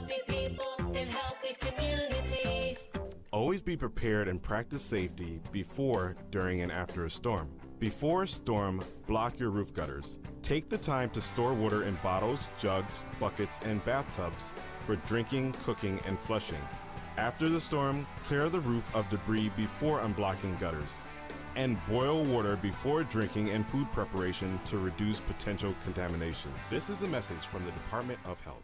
healthy people in healthy communities. Always be prepared and practice safety before, during, and after a storm. Before a storm, block your roof gutters. Take the time to store water in bottles, jugs, buckets, and bathtubs for drinking, cooking, and flushing. After the storm, clear the roof of debris before unblocking gutters. And boil water before drinking and food preparation to reduce potential contamination. This is a message from the Department of Health.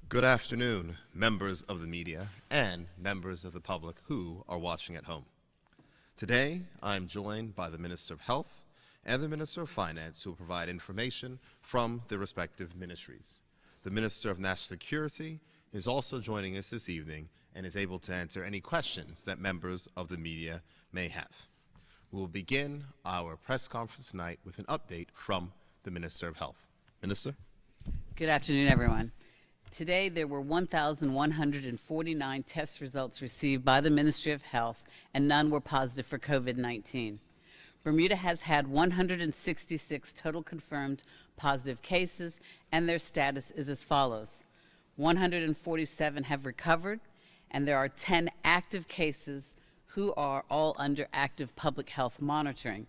Good afternoon, members of the media and members of the public who are watching at home. Today, I'm joined by the Minister of Health and the Minister of Finance who will provide information from their respective ministries. The Minister of National Security is also joining us this evening and is able to answer any questions that members of the media may have. We will begin our press conference tonight with an update from the Minister of Health. Minister? Good afternoon, everyone. Today, there were 1,149 test results received by the Ministry of Health, and none were positive for COVID-19. Bermuda has had 166 total confirmed positive cases, and their status is as follows. 147 have recovered, and there are 10 active cases who are all under active public health monitoring.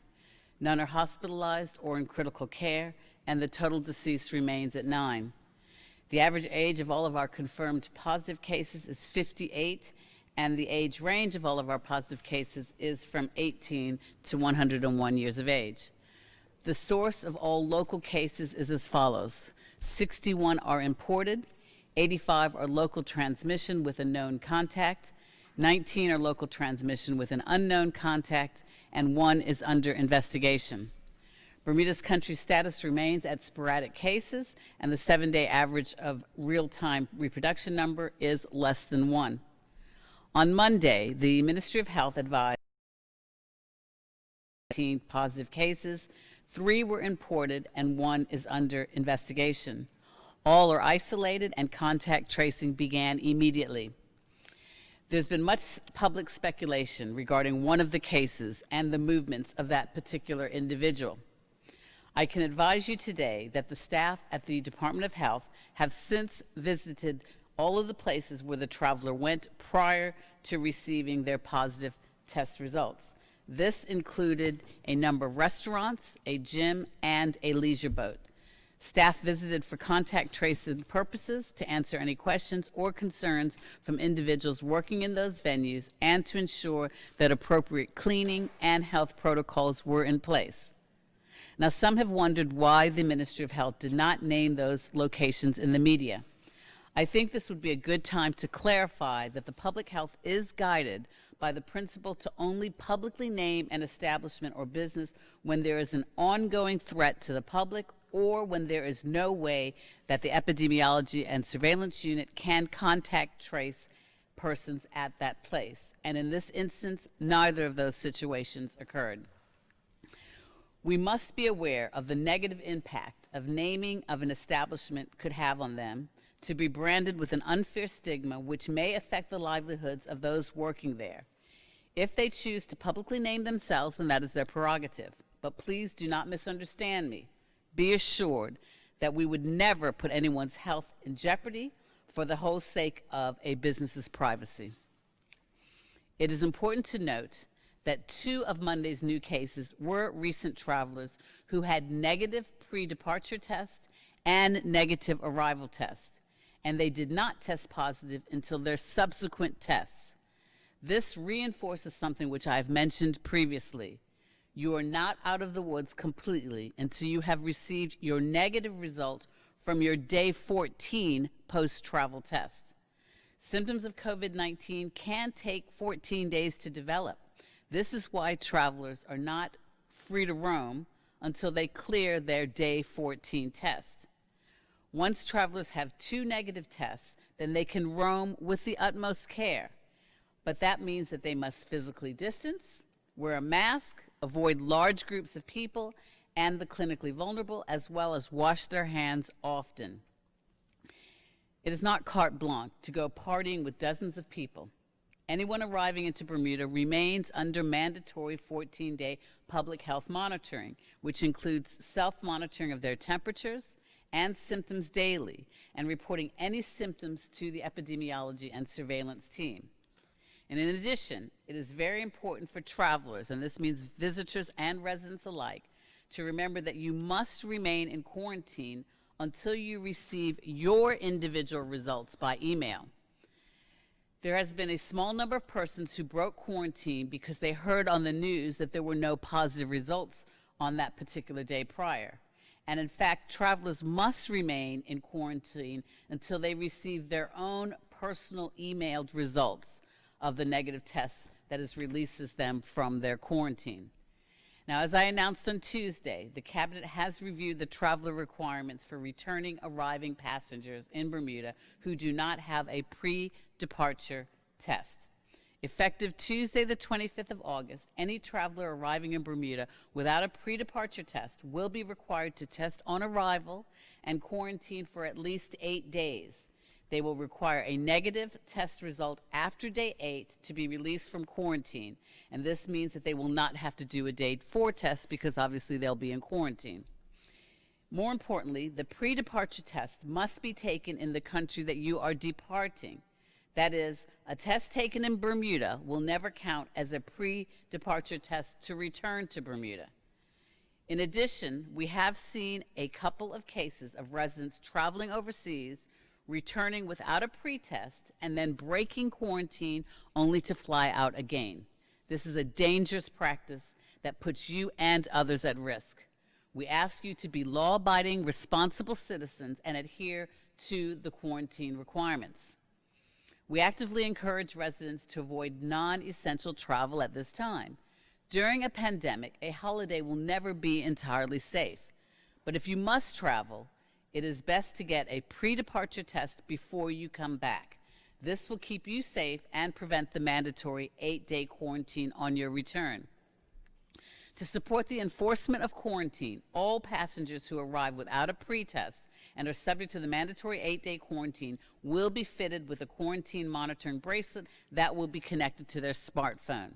None are hospitalized or in critical care, and the total deceased remains at 9. The average age of all of our confirmed positive cases is 58, and the age range of all of our positive cases is from 18 to 101 years of age. The source of all local cases is as follows. 61 are imported, 85 are local transmission with a known contact, 19 are local transmission with an unknown contact, and 1 is under investigation. Bermuda's country status remains at sporadic cases, and the 7-day average of real-time reproduction number is less than 1. On Monday, the Ministry of Health advised 18 positive cases, 3 were imported, and 1 is under investigation. All are isolated, and contact tracing began immediately. There's been much public speculation regarding one of the cases and the movements of that particular individual. I can advise you today that the staff at the Department of Health have since visited all of the places where the traveler went prior to receiving their positive test results. This included a number of restaurants, a gym, and a leisure boat. Staff visited for contact tracing purposes to answer any questions or concerns from individuals working in those venues and to ensure that appropriate cleaning and health protocols were in place. Now, some have wondered why the Ministry of Health did not name those locations in the media. I think this would be a good time to clarify that the public health is guided by the principle to only publicly name an establishment or business when there is an ongoing threat to the public or when there is no way that the epidemiology and surveillance unit can contact trace persons at that place. And in this instance, neither of those situations occurred. We must be aware of the negative impact of naming of an establishment could have on them to be branded with an unfair stigma which may affect the livelihoods of those working there. If they choose to publicly name themselves, then that is their prerogative. But please do not misunderstand me. Be assured that we would never put anyone's health in jeopardy for the whole sake of a business's privacy. It is important to note that 2 of Monday's new cases were recent travelers who had negative pre-departure tests and negative arrival tests, and they did not test positive until their subsequent tests. This reinforces something which I have mentioned previously. You are not out of the woods completely until you have received your negative result from your day 14 post-travel test. Symptoms of COVID-19 can take 14 days to develop. This is why travelers are not free to roam until they clear their day 14 test. Once travelers have 2 negative tests, then they can roam with the utmost care. But that means that they must physically distance, Wear a mask, avoid large groups of people and the clinically vulnerable, as well as wash their hands often. It is not carte blanche to go partying with dozens of people. Anyone arriving into Bermuda remains under mandatory 14-day public health monitoring, which includes self-monitoring of their temperatures and symptoms daily, and reporting any symptoms to the epidemiology and surveillance team. And in addition, it is very important for travelers, and this means visitors and residents alike, to remember that you must remain in quarantine until you receive your individual results by email. There has been a small number of persons who broke quarantine because they heard on the news that there were no positive results on that particular day prior. And in fact, travelers must remain in quarantine until they receive their own personal emailed results of the negative test that releases them from their quarantine. Now, as I announced on Tuesday, the Cabinet has reviewed the traveler requirements for returning arriving passengers in Bermuda who do not have a pre-departure test. Effective Tuesday, the 25th of August, any traveler arriving in Bermuda without a pre-departure test will be required to test on arrival and quarantine for at least 8 days. They will require a negative test result after day 8 to be released from quarantine, and this means that they will not have to do a day 4 test because obviously they'll be in quarantine. More importantly, the pre-departure test must be taken in the country that you are departing. That is, a test taken in Bermuda will never count as a pre-departure test to return to Bermuda. In addition, we have seen a couple of cases of residents traveling overseas, returning without a pretest, and then breaking quarantine only to fly out again. This is a dangerous practice that puts you and others at risk. We ask you to be law-abiding, responsible citizens and adhere to the quarantine requirements. We actively encourage residents to avoid non-essential travel at this time. During a pandemic, a holiday will never be entirely safe. But if you must travel, it is best to get a pre-departure test before you come back. This will keep you safe and prevent the mandatory 8-day quarantine on your return. To support the enforcement of quarantine, all passengers who arrive without a pre-test and are subject to the mandatory 8-day quarantine will be fitted with a quarantine monitoring bracelet that will be connected to their smartphone.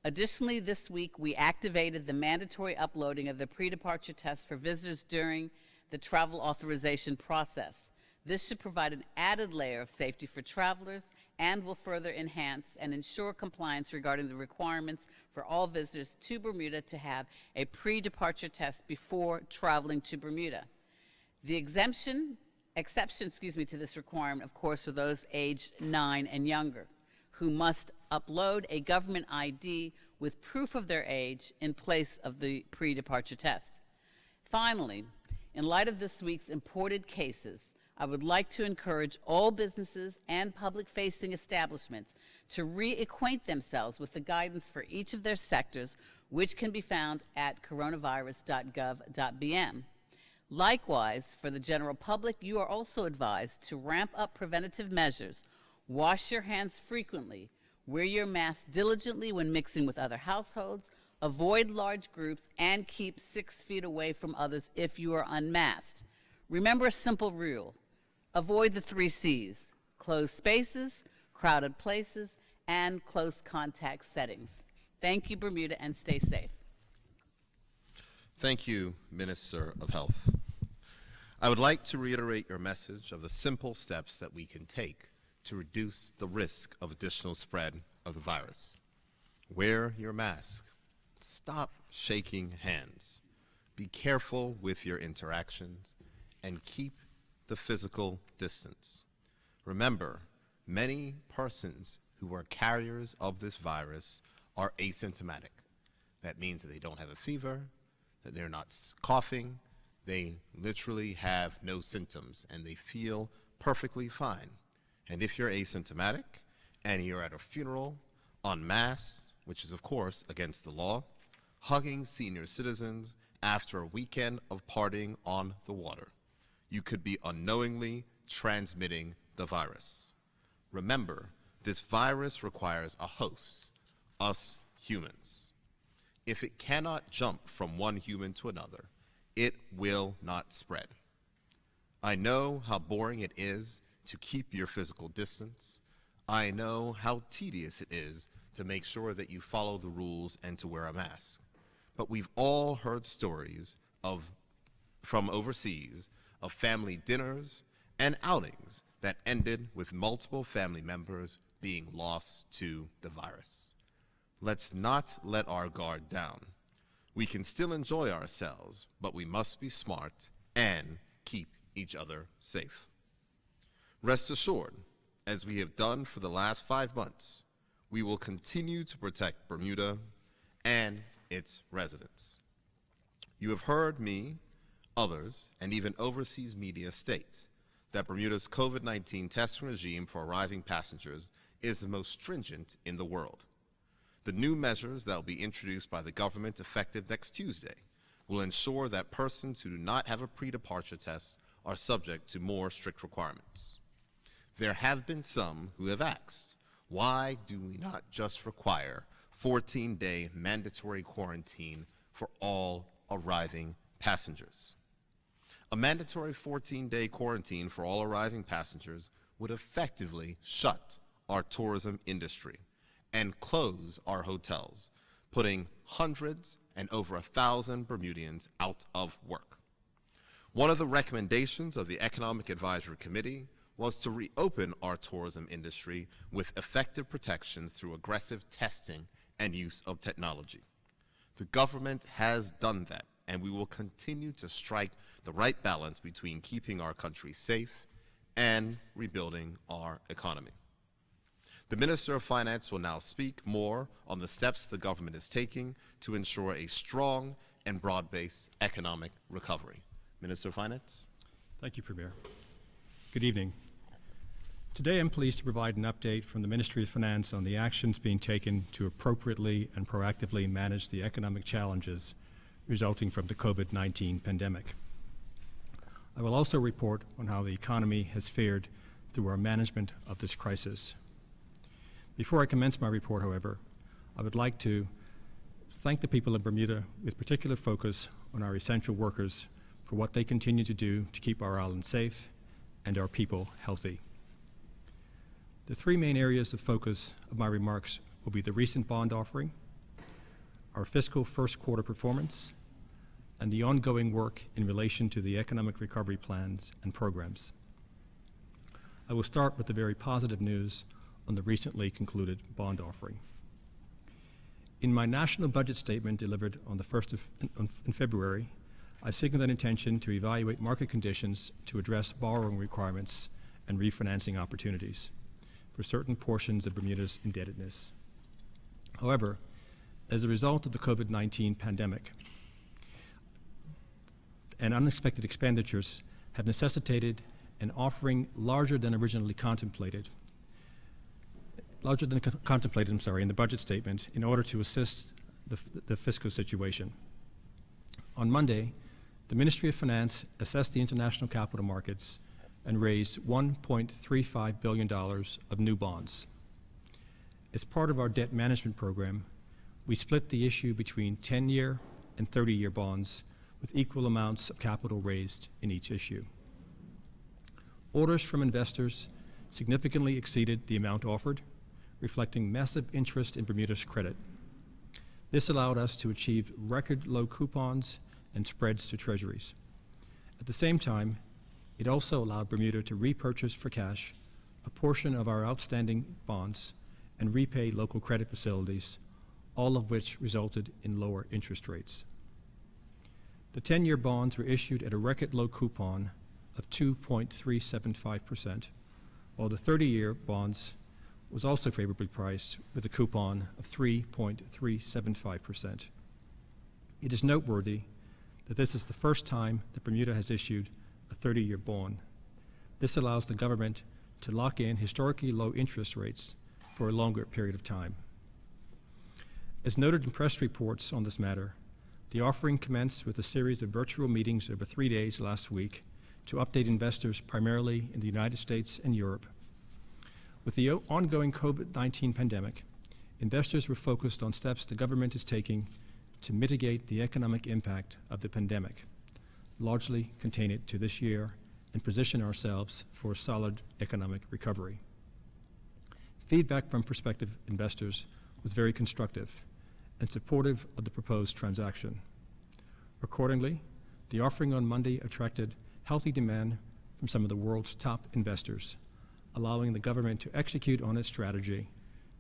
Additionally, this week we activated the mandatory uploading of the pre-departure test for visitors during the travel authorization process. This should provide an added layer of safety for travelers and will further enhance and ensure compliance regarding the requirements for all visitors to Bermuda to have a pre-departure test before traveling to Bermuda. The exception to this requirement, of course, are those aged 9 and younger, who must upload a government ID with proof of their age in place of the pre-departure test. Finally, in light of this week's imported cases, I would like to encourage all businesses and public-facing establishments to reacquaint themselves with the guidance for each of their sectors, which can be found at coronavirus.gov.bm. Likewise, for the general public, you are also advised to ramp up preventative measures, wash your hands frequently, wear your mask diligently when mixing with other households, avoid large groups, and keep 6 feet away from others if you are unmasked. Remember a simple rule. Avoid the 3 C's: closed spaces, crowded places, and close contact settings. Thank you, Bermuda, and stay safe. Thank you, Minister of Health. I would like to reiterate your message of the simple steps that we can take to reduce the risk of additional spread of the virus. Wear your mask. Stop shaking hands. Be careful with your interactions and keep the physical distance. Remember, many persons who are carriers of this virus are asymptomatic. That means that they don't have a fever, that they're not coughing, they literally have no symptoms and they feel perfectly fine. And if you're asymptomatic and you're at a funeral en masse, which is of course against the law, hugging senior citizens after a weekend of partying on the water, you could be unknowingly transmitting the virus. Remember, this virus requires a host, us humans. If it cannot jump from one human to another, it will not spread. I know how boring it is to keep your physical distance. I know how tedious it is to make sure that you follow the rules and to wear a mask. But we've all heard stories from overseas of family dinners and outings that ended with multiple family members being lost to the virus. Let's not let our guard down. We can still enjoy ourselves, but we must be smart and keep each other safe. Rest assured, as we have done for the last 5 months, we will continue to protect Bermuda and its residents. You have heard me, others, and even overseas media state that Bermuda's COVID-19 testing regime for arriving passengers is the most stringent in the world. The new measures that will be introduced by the government effective next Tuesday will ensure that persons who do not have a pre-departure test are subject to more strict requirements. There have been some who have asked, why do we not just require 14-day mandatory quarantine for all arriving passengers? A mandatory 14-day quarantine for all arriving passengers would effectively shut our tourism industry and close our hotels, putting hundreds and over 1,000 Bermudians out of work. One of the recommendations of the Economic Advisory Committee was to reopen our tourism industry with effective protections through aggressive testing and use of technology. The government has done that, and we will continue to strike the right balance between keeping our country safe and rebuilding our economy. The Minister of Finance will now speak more on the steps the government is taking to ensure a strong and broad-based economic recovery. Minister of Finance. Thank you, Premier. Good evening. Today I'm pleased to provide an update from the Ministry of Finance on the actions being taken to appropriately and proactively manage the economic challenges resulting from the COVID-19 pandemic. I will also report on how the economy has fared through our management of this crisis. Before I commence my report, however, I would like to thank the people of Bermuda with particular focus on our essential workers for what they continue to do to keep our island safe and our people healthy. The three main areas of focus of my remarks will be the recent bond offering, our fiscal first quarter performance, and the ongoing work in relation to the economic recovery plans and programs. I will start with the very positive news on the recently concluded bond offering. In my national budget statement delivered on the 1st in February, I signaled an intention to evaluate market conditions to address borrowing requirements and refinancing opportunities for certain portions of Bermuda's indebtedness. However, as a result of the COVID-19 pandemic, and unexpected expenditures have necessitated an offering larger than contemplated in the budget statement in order to assist the fiscal situation. On Monday, the Ministry of Finance assessed the international capital markets and raised $1.35 billion of new bonds. As part of our debt management program, we split the issue between 10-year and 30-year bonds with equal amounts of capital raised in each issue. Orders from investors significantly exceeded the amount offered, reflecting massive interest in Bermuda's credit. This allowed us to achieve record low coupons and spreads to treasuries. At the same time, it also allowed Bermuda to repurchase for cash a portion of our outstanding bonds and repay local credit facilities, all of which resulted in lower interest rates. The 10-year bonds were issued at a record low coupon of 2.375%, while the 30-year bonds was also favorably priced with a coupon of 3.375%. It is noteworthy that this is the first time that Bermuda has issued a 30-year bond. This allows the government to lock in historically low interest rates for a longer period of time. As noted in press reports on this matter, the offering commenced with a series of virtual meetings over 3 days last week to update investors primarily in the United States and Europe. With the ongoing COVID-19 pandemic, investors were focused on steps the government is taking to mitigate the economic impact of the pandemic, largely contain it to this year, and position ourselves for a solid economic recovery. Feedback from prospective investors was very constructive and supportive of the proposed transaction. Accordingly, the offering on Monday attracted healthy demand from some of the world's top investors, allowing the government to execute on its strategy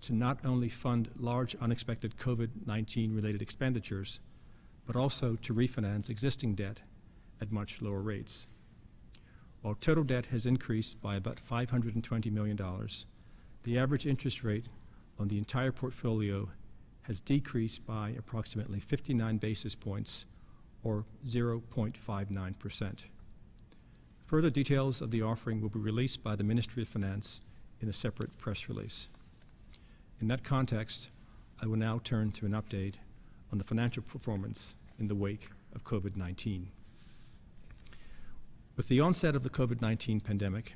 to not only fund large unexpected COVID-19 related expenditures, but also to refinance existing debt at much lower rates. While total debt has increased by about $520 million, the average interest rate on the entire portfolio has decreased by approximately 59 basis points, or 0.59%. Further details of the offering will be released by the Ministry of Finance in a separate press release. In that context, I will now turn to an update on the financial performance in the wake of COVID-19. With the onset of the COVID-19 pandemic,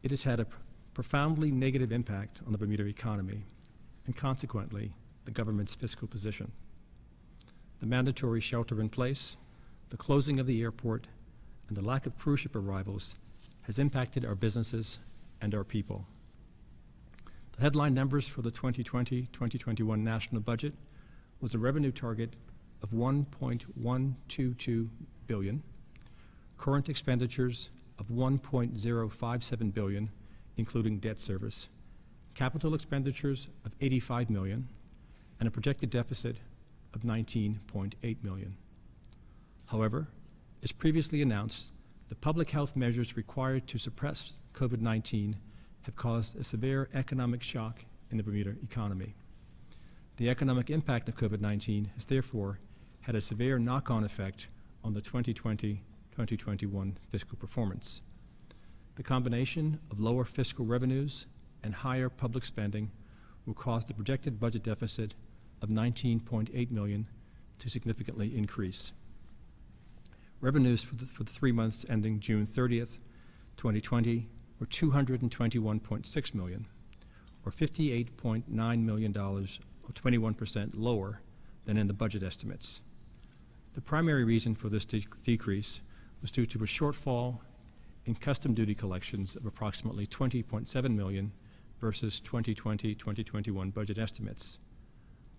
it has had a profoundly negative impact on the Bermuda economy and consequently the government's fiscal position. The mandatory shelter in place, the closing of the airport, and the lack of cruise ship arrivals has impacted our businesses and our people. The headline numbers for the 2020-2021 national budget was a revenue target of $1.122 billion, current expenditures of $1.057 billion, including debt service, capital expenditures of $85 million, and a projected deficit of $19.8 million. However, as previously announced, the public health measures required to suppress COVID-19 have caused a severe economic shock in the Bermuda economy. The economic impact of COVID-19 has therefore had a severe knock-on effect on the 2020-2021 fiscal performance. The combination of lower fiscal revenues and higher public spending will cause the projected budget deficit of $19.8 million to significantly increase. Revenues for the 3 months ending June 30th, 2020 were $221.6 million, or $58.9 million, or 21% lower than in the budget estimates. The primary reason for this decrease was due to a shortfall in custom duty collections of approximately $20.7 million versus 2020-2021 budget estimates.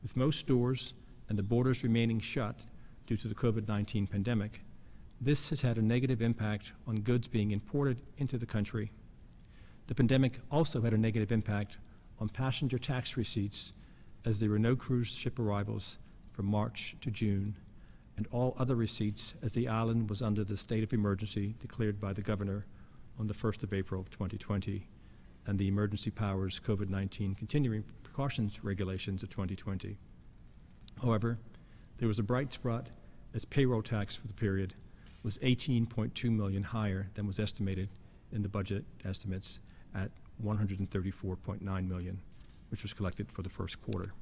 With most stores and the borders remaining shut due to the COVID-19 pandemic, this has had a negative impact on goods being imported into the country. The pandemic also had a negative impact on passenger tax receipts, as there were no cruise ship arrivals from March to June, and all other receipts as the island was under the state of emergency declared by the governor on the 1st of April of 2020 and the emergency powers COVID-19 continuing precautions regulations of 2020. However, there was a bright spot as payroll tax for the period was $18.2 million higher than was estimated in the budget estimates at $134.9 million, which was collected for the first quarter.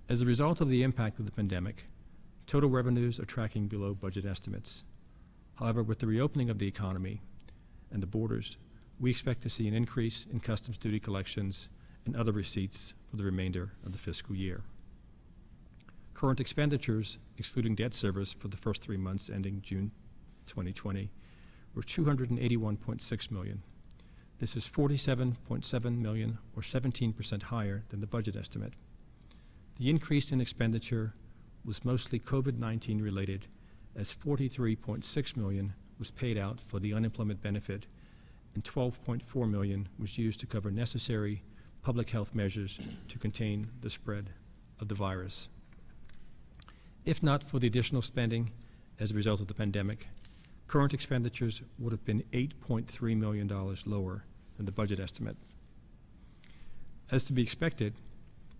As a result of the impact of the pandemic, total revenues are tracking below budget estimates. However, with the reopening of the economy and the borders, we expect to see an increase in customs duty collections and other receipts for the remainder of the fiscal year. Current expenditures, excluding debt service for the first 3 months ending June 2020, were $281.6 million. This is $47.7 million, or 17% higher than the budget estimate. The increase in expenditure was mostly COVID-19 related, as $43.6 million was paid out for the unemployment benefit and $12.4 million was used to cover necessary public health measures to contain the spread of the virus. If not for the additional spending as a result of the pandemic, current expenditures would have been $8.3 million lower than the budget estimate. As to be expected,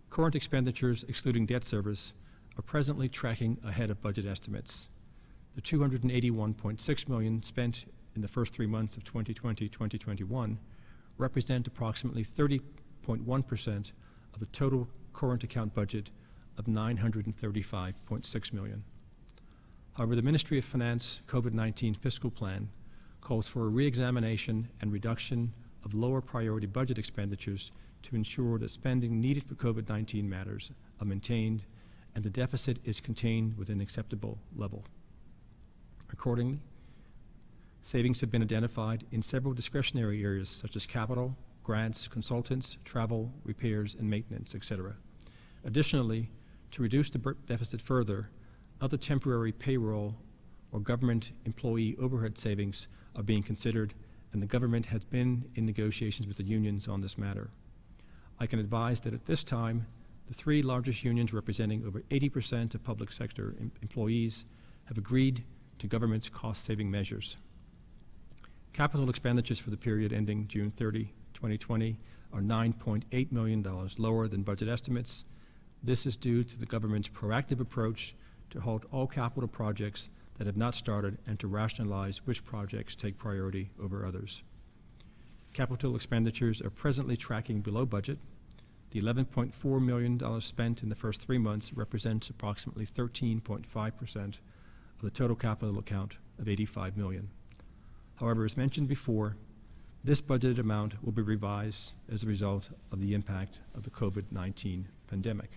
current expenditures excluding debt service are presently tracking ahead of budget estimates. The $281.6 million spent in the first 3 months of 2020-2021 represent approximately 30.1% of the total current account budget of $935.6 million. However, the Ministry of Finance COVID-19 fiscal plan calls for a re-examination and reduction of lower priority budget expenditures to ensure that spending needed for COVID-19 matters are maintained and the deficit is contained within an acceptable level. Accordingly, savings have been identified in several discretionary areas such as capital, grants, consultants, travel, repairs, and maintenance, etc. Additionally, to reduce the deficit further, other temporary payroll or government employee overhead savings are being considered, and the government has been in negotiations with the unions on this matter. I can advise that at this time, the three largest unions representing over 80% of public sector employees have agreed to government's cost-saving measures. Capital expenditures for the period ending June 30, 2020 are $9.8 million lower than budget estimates. This is due to the government's proactive approach to halt all capital projects that have not started and to rationalize which projects take priority over others. Capital expenditures are presently tracking below budget. The $11.4 million spent in the first 3 months represents approximately 13.5% of the total capital account of $85 million. However, as mentioned before, this budgeted amount will be revised as a result of the impact of the COVID-19 pandemic.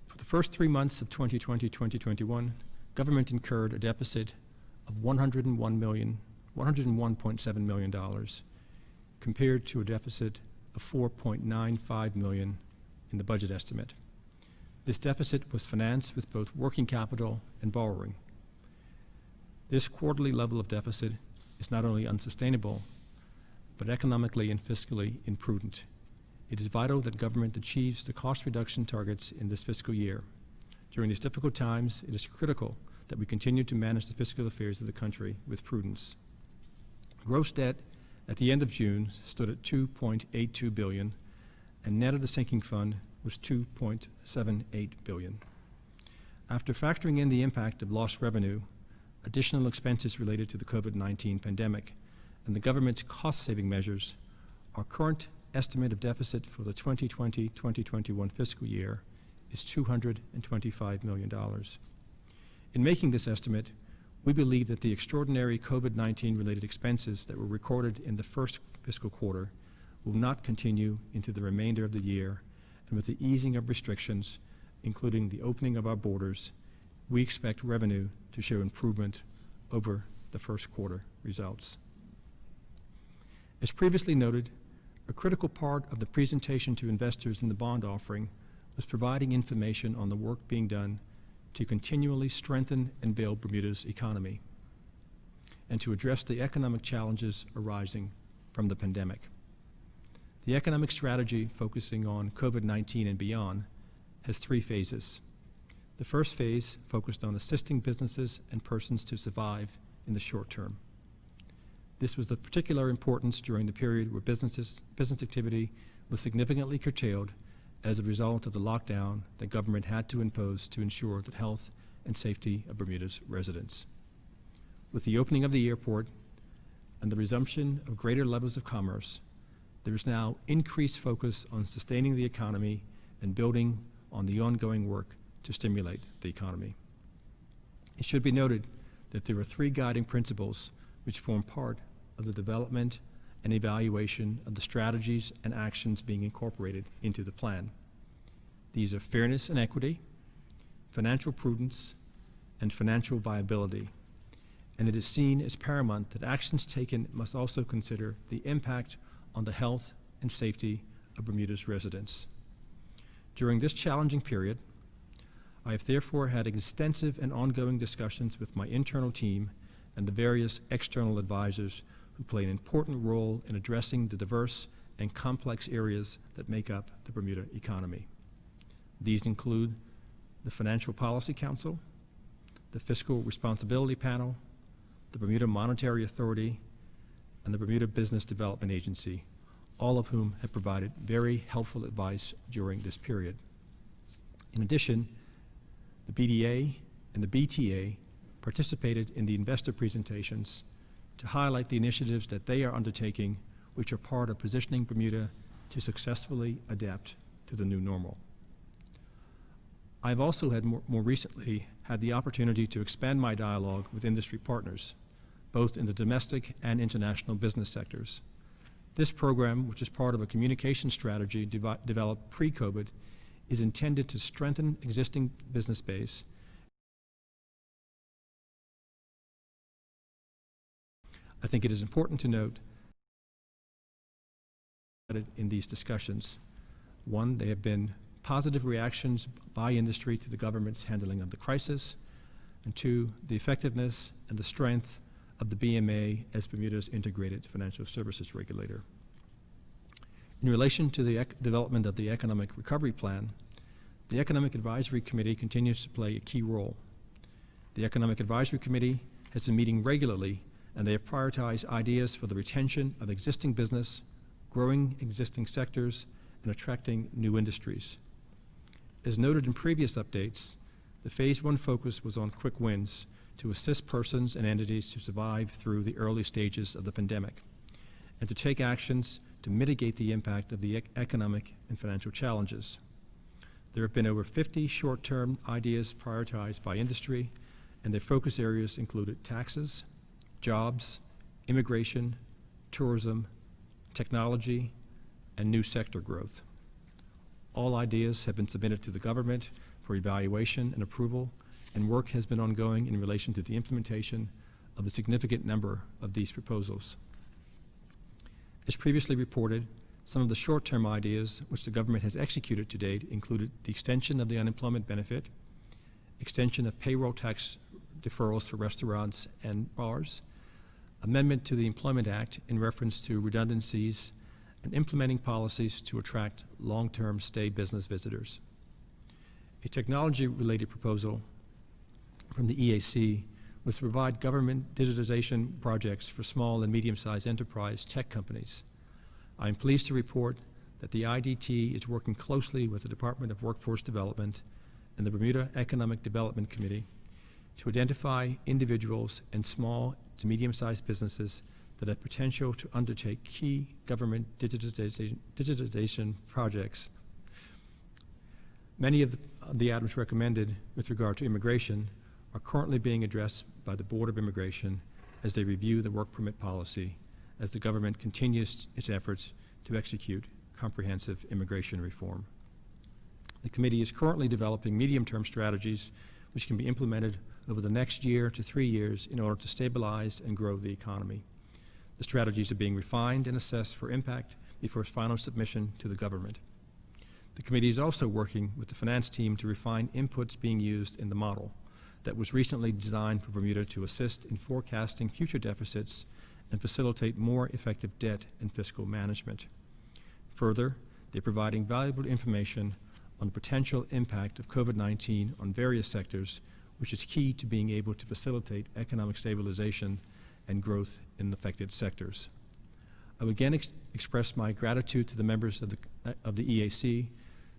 For the first 3 months of 2020-2021, government incurred a deficit of $101.7 million compared to a deficit of $4.95 million in the budget estimate. This deficit was financed with both working capital and borrowing. This quarterly level of deficit is not only unsustainable, but economically and fiscally imprudent. It is vital that government achieves the cost reduction targets in this fiscal year. During these difficult times, it is critical that we continue to manage the fiscal affairs of the country with prudence. Gross debt at the end of June stood at $2.82 billion, and net of the sinking fund was $2.78 billion. After factoring in the impact of lost revenue, additional expenses related to the COVID-19 pandemic, and the government's cost-saving measures, our current estimate of deficit for the 2020-2021 fiscal year is $225 million. In making this estimate, we believe that the extraordinary COVID-19 related expenses that were recorded in the first fiscal quarter will not continue into the remainder of the year, and with the easing of restrictions, including the opening of our borders, we expect revenue to show improvement over the first quarter results. As previously noted, a critical part of the presentation to investors in the bond offering was providing information on the work being done to continually strengthen and build Bermuda's economy and to address the economic challenges arising from the pandemic. The economic strategy focusing on COVID-19 and beyond has 3 phases. The first phase focused on assisting businesses and persons to survive in the short term. This was of particular importance during the period where business activity was significantly curtailed as a result of the lockdown that government had to impose to ensure the health and safety of Bermuda's residents. With the opening of the airport and the resumption of greater levels of commerce, there is now increased focus on sustaining the economy and building on the ongoing work to stimulate the economy. It should be noted that there are 3 guiding principles which form part of the development and evaluation of the strategies and actions being incorporated into the plan. These are fairness and equity, financial prudence, and financial viability. And it is seen as paramount that actions taken must also consider the impact on the health and safety of Bermuda's residents. During this challenging period, I have therefore had extensive and ongoing discussions with my internal team and the various external advisors who play an important role in addressing the diverse and complex areas that make up the Bermuda economy. These include the Financial Policy Council, the Fiscal Responsibility Panel, the Bermuda Monetary Authority, and the Bermuda Business Development Agency, all of whom have provided very helpful advice during this period. In addition, the BDA and the BTA participated in the investor presentations to highlight the initiatives that they are undertaking, which are part of positioning Bermuda to successfully adapt to the new normal. I've also had more recently had the opportunity to expand my dialogue with industry partners, both in the domestic and international business sectors. This program, which is part of a communication strategy developed pre-COVID, is intended to strengthen existing business base I think it is important to note in these discussions. One, there have been positive reactions by industry to the government's handling of the crisis, and two, the effectiveness and the strength of the BMA as Bermuda's integrated financial services regulator. In relation to the development of the Economic Recovery Plan, the Economic Advisory Committee continues to play a key role. The Economic Advisory Committee has been meeting regularly, and they have prioritized ideas for the retention of existing business, growing existing sectors, and attracting new industries. As noted in previous updates, the Phase 1 focus was on quick wins to assist persons and entities to survive through the early stages of the pandemic, and to take actions to mitigate the impact of the economic and financial challenges. There have been over 50 short-term ideas prioritized by industry, and their focus areas included taxes, jobs, immigration, tourism, technology, and new sector growth. All ideas have been submitted to the government for evaluation and approval, and work has been ongoing in relation to the implementation of a significant number of these proposals. As previously reported, some of the short-term ideas which the government has executed to date included the extension of the unemployment benefit, extension of payroll tax deferrals for restaurants and bars, amendment to the Employment Act in reference to redundancies, and implementing policies to attract long-term stay business visitors. A technology-related proposal from the EAC was to provide government digitization projects for small and medium-sized enterprise tech companies. I am pleased to report that the IDT is working closely with the Department of Workforce Development and the Bermuda Economic Development Committee to identify individuals and small to medium-sized businesses that have potential to undertake key government digitization projects. Many of the items recommended with regard to immigration are currently being addressed by the Board of Immigration as they review the work permit policy as the government continues its efforts to execute comprehensive immigration reform. The committee is currently developing medium-term strategies which can be implemented over the next year to 3 years in order to stabilize and grow the economy. The strategies are being refined and assessed for impact before final submission to the government. The committee is also working with the finance team to refine inputs being used in the model that was recently designed for Bermuda to assist in forecasting future deficits and facilitate more effective debt and fiscal management. Further, they're providing valuable information on the potential impact of COVID-19 on various sectors, which is key to being able to facilitate economic stabilization and growth in affected sectors. I would again express my gratitude to the members of the EAC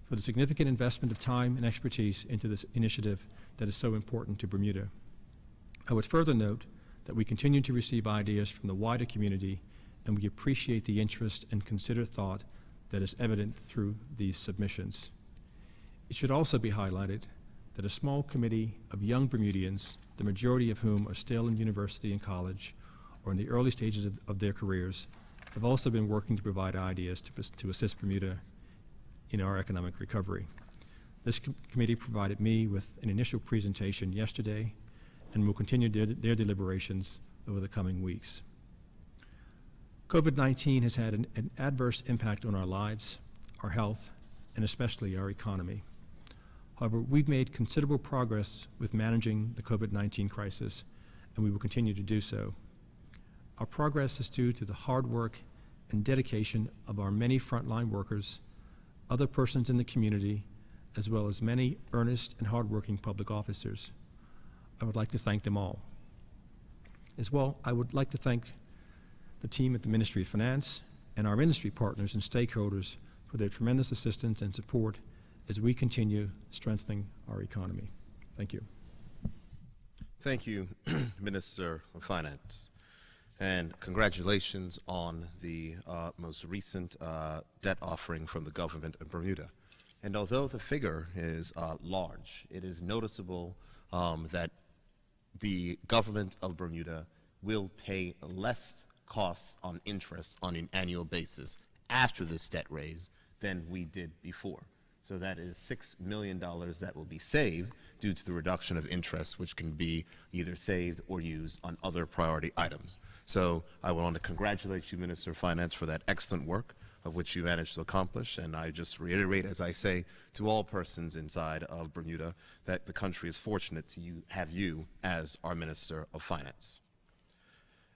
for the significant investment of time and expertise into this initiative that is so important to Bermuda. I would further note that we continue to receive ideas from the wider community, and we appreciate the interest and considered thought that is evident through these submissions. It should also be highlighted that a small committee of young Bermudians, the majority of whom are still in university and college or in the early stages of their careers, have also been working to provide ideas to assist Bermuda in our economic recovery. This committee provided me with an initial presentation yesterday and will continue their deliberations over the coming weeks. COVID-19 has had an adverse impact on our lives, our health, and especially our economy. However, we've made considerable progress with managing the COVID-19 crisis, and we will continue to do so. Our progress is due to the hard work and dedication of our many frontline workers, other persons in the community, as well as many earnest and hardworking public officers. I would like to thank them all. As well, I would like to thank the team at the Ministry of Finance and our industry partners and stakeholders for their tremendous assistance and support as we continue strengthening our economy. Thank you. Thank you, Minister of Finance. And congratulations on the most recent debt offering from the government of Bermuda. And although the figure is large, it is noticeable that the government of Bermuda will pay less costs on interest on an annual basis after this debt raise than we did before. So that is $6 million that will be saved due to the reduction of interest, which can be either saved or used on other priority items. So I want to congratulate you, Minister of Finance, for that excellent work of which you managed to accomplish. And I just reiterate, as I say to all persons inside of Bermuda, that the country is fortunate to have you as our Minister of Finance.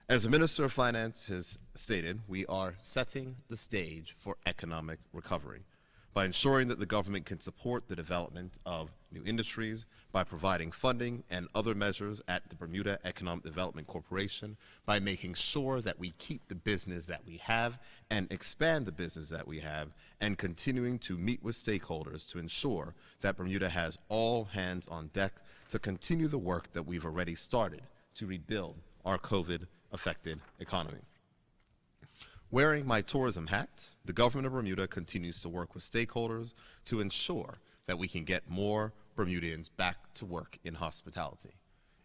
As the Minister of Finance has stated, we are setting the stage for economic recovery by ensuring that the government can support the development of new industries, by providing funding and other measures at the Bermuda Economic Development Corporation, by making sure that we keep the business that we have and expand the business that we have, and continuing to meet with stakeholders to ensure that Bermuda has all hands on deck to continue the work that we've already started to rebuild our COVID-affected economy. Wearing my tourism hat, the government of Bermuda continues to work with stakeholders to ensure that we can get more Bermudians back to work in hospitality.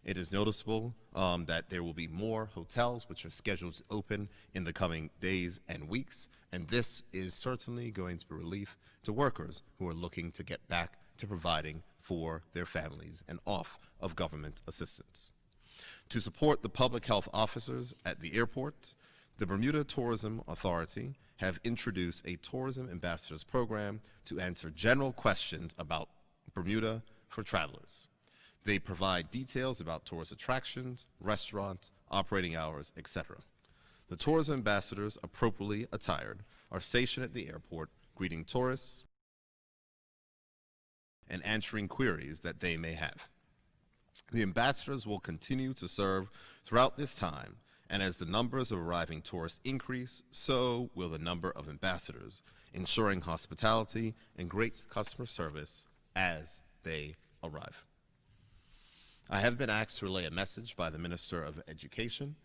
It is noticeable that there will be more hotels which are scheduled to open in the coming days and weeks, and this is certainly going to be relief to workers who are looking to get back to providing for their families and off of government assistance. To support the public health officers at the airport, the Bermuda Tourism Authority have introduced a tourism ambassadors program to answer general questions about Bermuda for travelers. They provide details about tourist attractions, restaurants, operating hours, etc. The tourism ambassadors, appropriately attired, are stationed at the airport greeting tourists and answering queries that they may have. The ambassadors will continue to serve throughout this time, and as the numbers of arriving tourists increase, so will the number of ambassadors, ensuring hospitality and great customer service as they arrive. I have been asked to relay a message by the Minister of Education,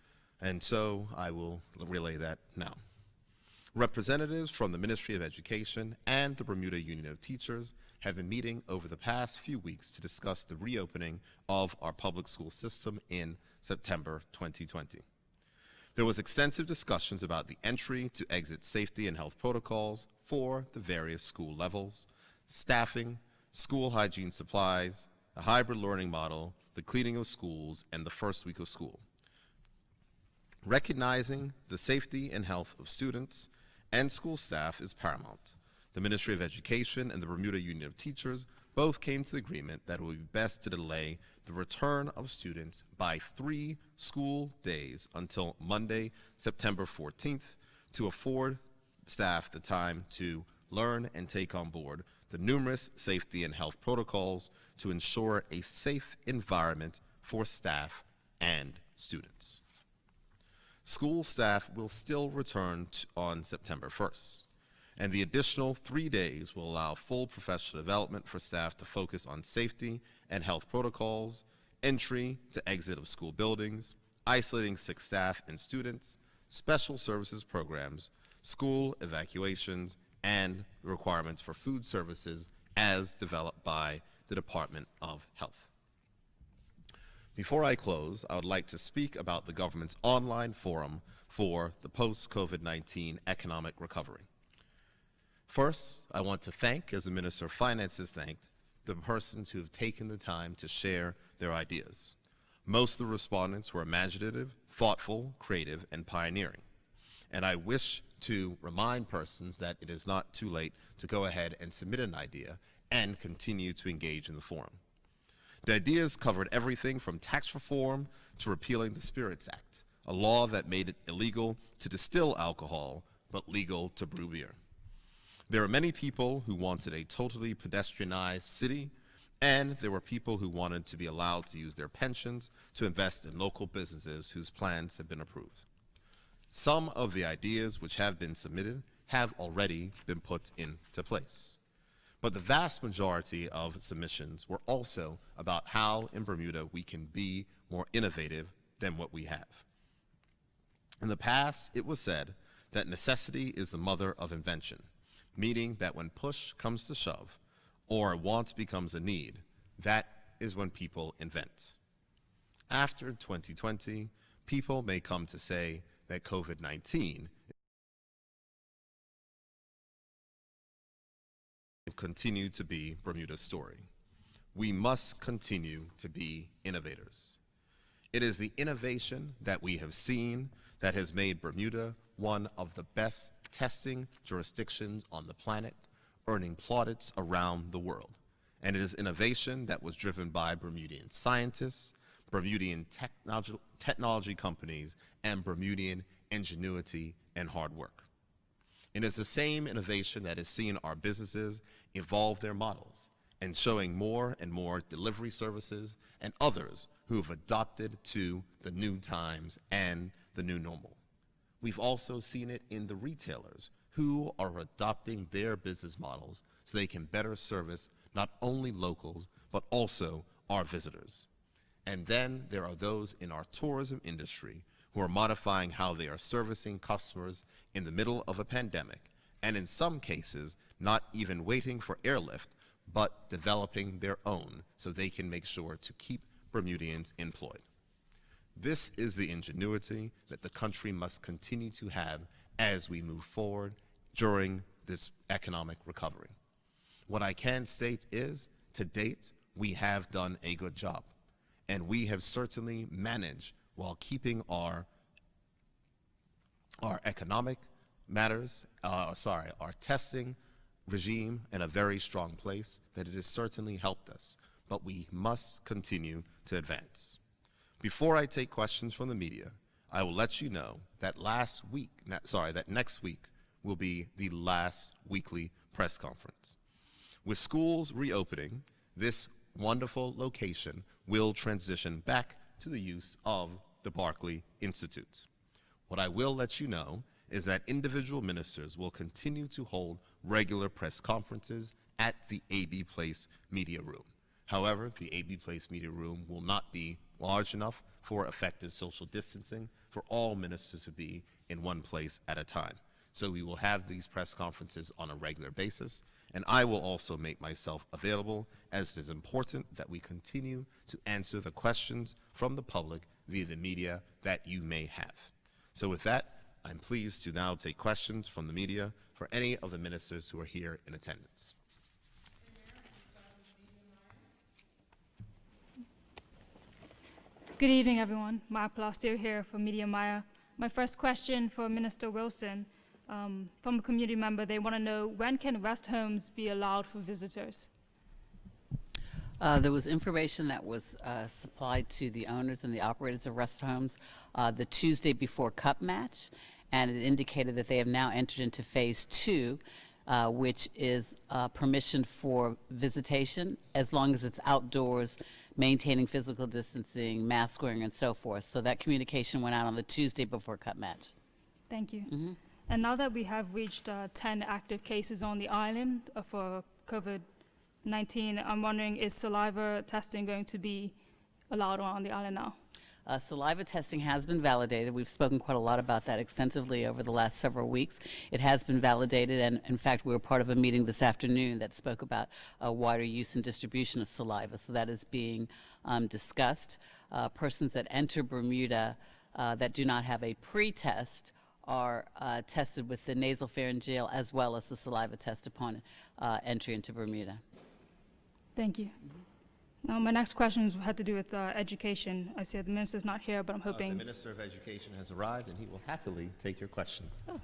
and so I will relay that now. Representatives from the Ministry of Education and the Bermuda Union of Teachers have been meeting over the past few weeks to discuss the reopening of our public school system in September 2020. There was extensive discussions about the entry to exit safety and health protocols for the various school levels, staffing, school hygiene supplies, a hybrid learning model, the cleaning of schools, and the first week of school. Recognizing the safety and health of students and school staff is paramount. The Ministry of Education and the Bermuda Union of Teachers both came to the agreement that it would be best to delay the return of students by 3 school days until Monday, September 14th, to afford staff the time to learn and take on board the numerous safety and health protocols to ensure a safe environment for staff and students. School staff will still return on September 1st, and the additional 3 days will allow full professional development for staff to focus on safety and health protocols, entry to exit of school buildings, isolating sick staff and students, special services programs, school evacuations, and the requirements for food services as developed by the Department of Health. Before I close, I would like to speak about the government's online forum for the post-COVID-19 economic recovery. First, I want to thank, as the Minister of Finance has thanked, the persons who have taken the time to share their ideas. Most of the respondents were imaginative, thoughtful, creative, and pioneering. And I wish to remind persons that it is not too late to go ahead and submit an idea and continue to engage in the forum. The ideas covered everything from tax reform to repealing the Spirits Act, a law that made it illegal to distill alcohol but legal to brew beer. There are many people who wanted a totally pedestrianized city, and there were people who wanted to be allowed to use their pensions to invest in local businesses whose plans have been approved. Some of the ideas which have been submitted have already been put into place. But the vast majority of submissions were also about how in Bermuda we can be more innovative than what we have. In the past, it was said that necessity is the mother of invention, meaning that when push comes to shove, or a want becomes a need, that is when people invent. After 2020, people may come to say that COVID-19 continue to be Bermuda's story. We must continue to be innovators. It is the innovation that we have seen that has made Bermuda one of the best testing jurisdictions on the planet, earning plaudits around the world. And it is innovation that was driven by Bermudian scientists, Bermudian technology companies, and Bermudian ingenuity and hard work. It is the same innovation that has seen our businesses evolve their models and showing more and more delivery services and others who have adopted to the new times and the new normal. We've also seen it in the retailers who are adopting their business models so they can better service not only locals, but also our visitors. And then there are those in our tourism industry who are modifying how they are servicing customers in the middle of a pandemic, and in some cases, not even waiting for airlift, but developing their own so they can make sure to keep Bermudians employed. This is the ingenuity that the country must continue to have as we move forward during this economic recovery. What I can state is, to date, we have done a good job, and we have certainly managed while keeping our economic matters, our testing regime in a very strong place, that it has certainly helped us, but we must continue to advance. Before I take questions from the media, I will let you know that that next week will be the last weekly press conference. With schools reopening, this wonderful location will transition back to the use of the Barclay Institute. What I will let you know is that individual ministers will continue to hold regular press conferences at the AB Place Media Room. However, the AB Place Media Room will not be large enough for effective social distancing for all ministers to be in one place at a time. So we will have these press conferences on a regular basis, and I will also make myself available, as it is important that we continue to answer the questions from the public via the media that you may have. So with that, I'm pleased to now take questions from the media for any of the ministers who are here in attendance. Good evening, everyone. Maya Palacio here for Media Maya. My first question for Minister Wilson, from a community member, they want to know, when can rest homes be allowed for visitors? There was information that was supplied to the owners and the operators of rest homes the Tuesday before Cup match, and it indicated that they have now entered into phase 2, which is permission for visitation as long as it's outdoors, maintaining physical distancing, mask wearing, and so forth. So that communication went out on the Tuesday before Cup match. Thank you. And now that we have reached 10 active cases on the island for COVID-19, I'm wondering, is saliva testing going to be allowed on the island now? Saliva testing has been validated. We've spoken quite a lot about that extensively over the last several weeks. It has been validated, and in fact, we were part of a meeting this afternoon that spoke about wider use and distribution of saliva. So that is being discussed. Persons that enter Bermuda that do not have a pre-test are tested with the nasopharyngeal as well as the saliva test upon entry into Bermuda. Thank you. Now, my next question had to do with education. I see the minister's not here, but I'm hoping... The Minister of Education has arrived, and he will happily take your questions. Oh.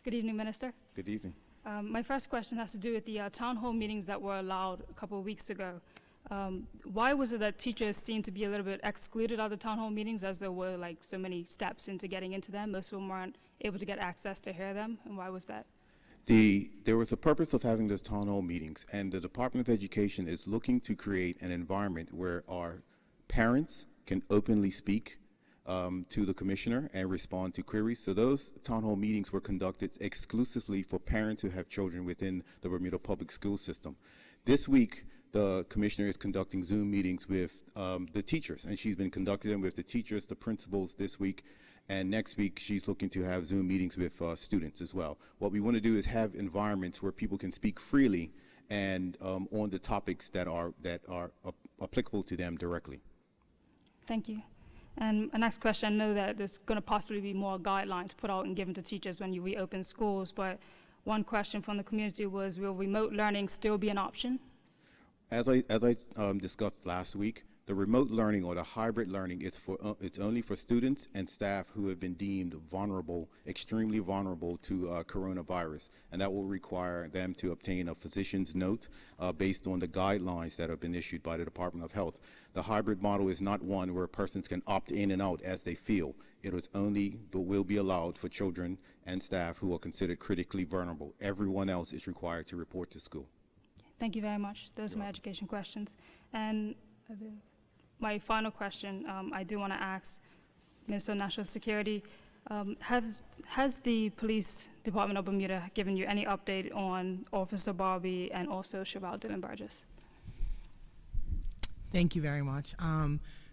Good evening, Minister. Good evening. My first question has to do with the town hall meetings that were allowed a couple of weeks ago. Why was it that teachers seemed to be a little bit excluded out of the town hall meetings, as there were like so many steps into getting into them? Most of them weren't able to get access to hear them, and why was that? There was a purpose of having those town hall meetings, and the Department of Education is looking to create an environment where our parents can openly speak to the commissioner and respond to queries. So those town hall meetings were conducted exclusively for parents who have children within the Bermuda public school system. This week, the commissioner is conducting Zoom meetings with the teachers, and she's been conducting them with the teachers, the principals this week, and next week she's looking to have Zoom meetings with students as well. What we want to do is have environments where people can speak freely and on the topics that are applicable to them directly. Thank you. And my next question, I know that there's going to possibly be more guidelines put out and given to teachers when you reopen schools, but one question from the community was, will remote learning still be an option? As I discussed last week, the remote learning or the hybrid learning is it's only for students and staff who have been deemed vulnerable, extremely vulnerable to coronavirus, and that will require them to obtain a physician's note based on the guidelines that have been issued by the Department of Health. The hybrid model is not one where persons can opt in and out as they feel. It is only will be allowed for children and staff who are considered critically vulnerable. Everyone else is required to report to school. Thank you very much. Those are my education questions. And my final question, I do want to ask Minister of National Security, has the Police Department of Bermuda given you any update on Officer Barbie and also Cheval Dylan Burgess? Thank you very much.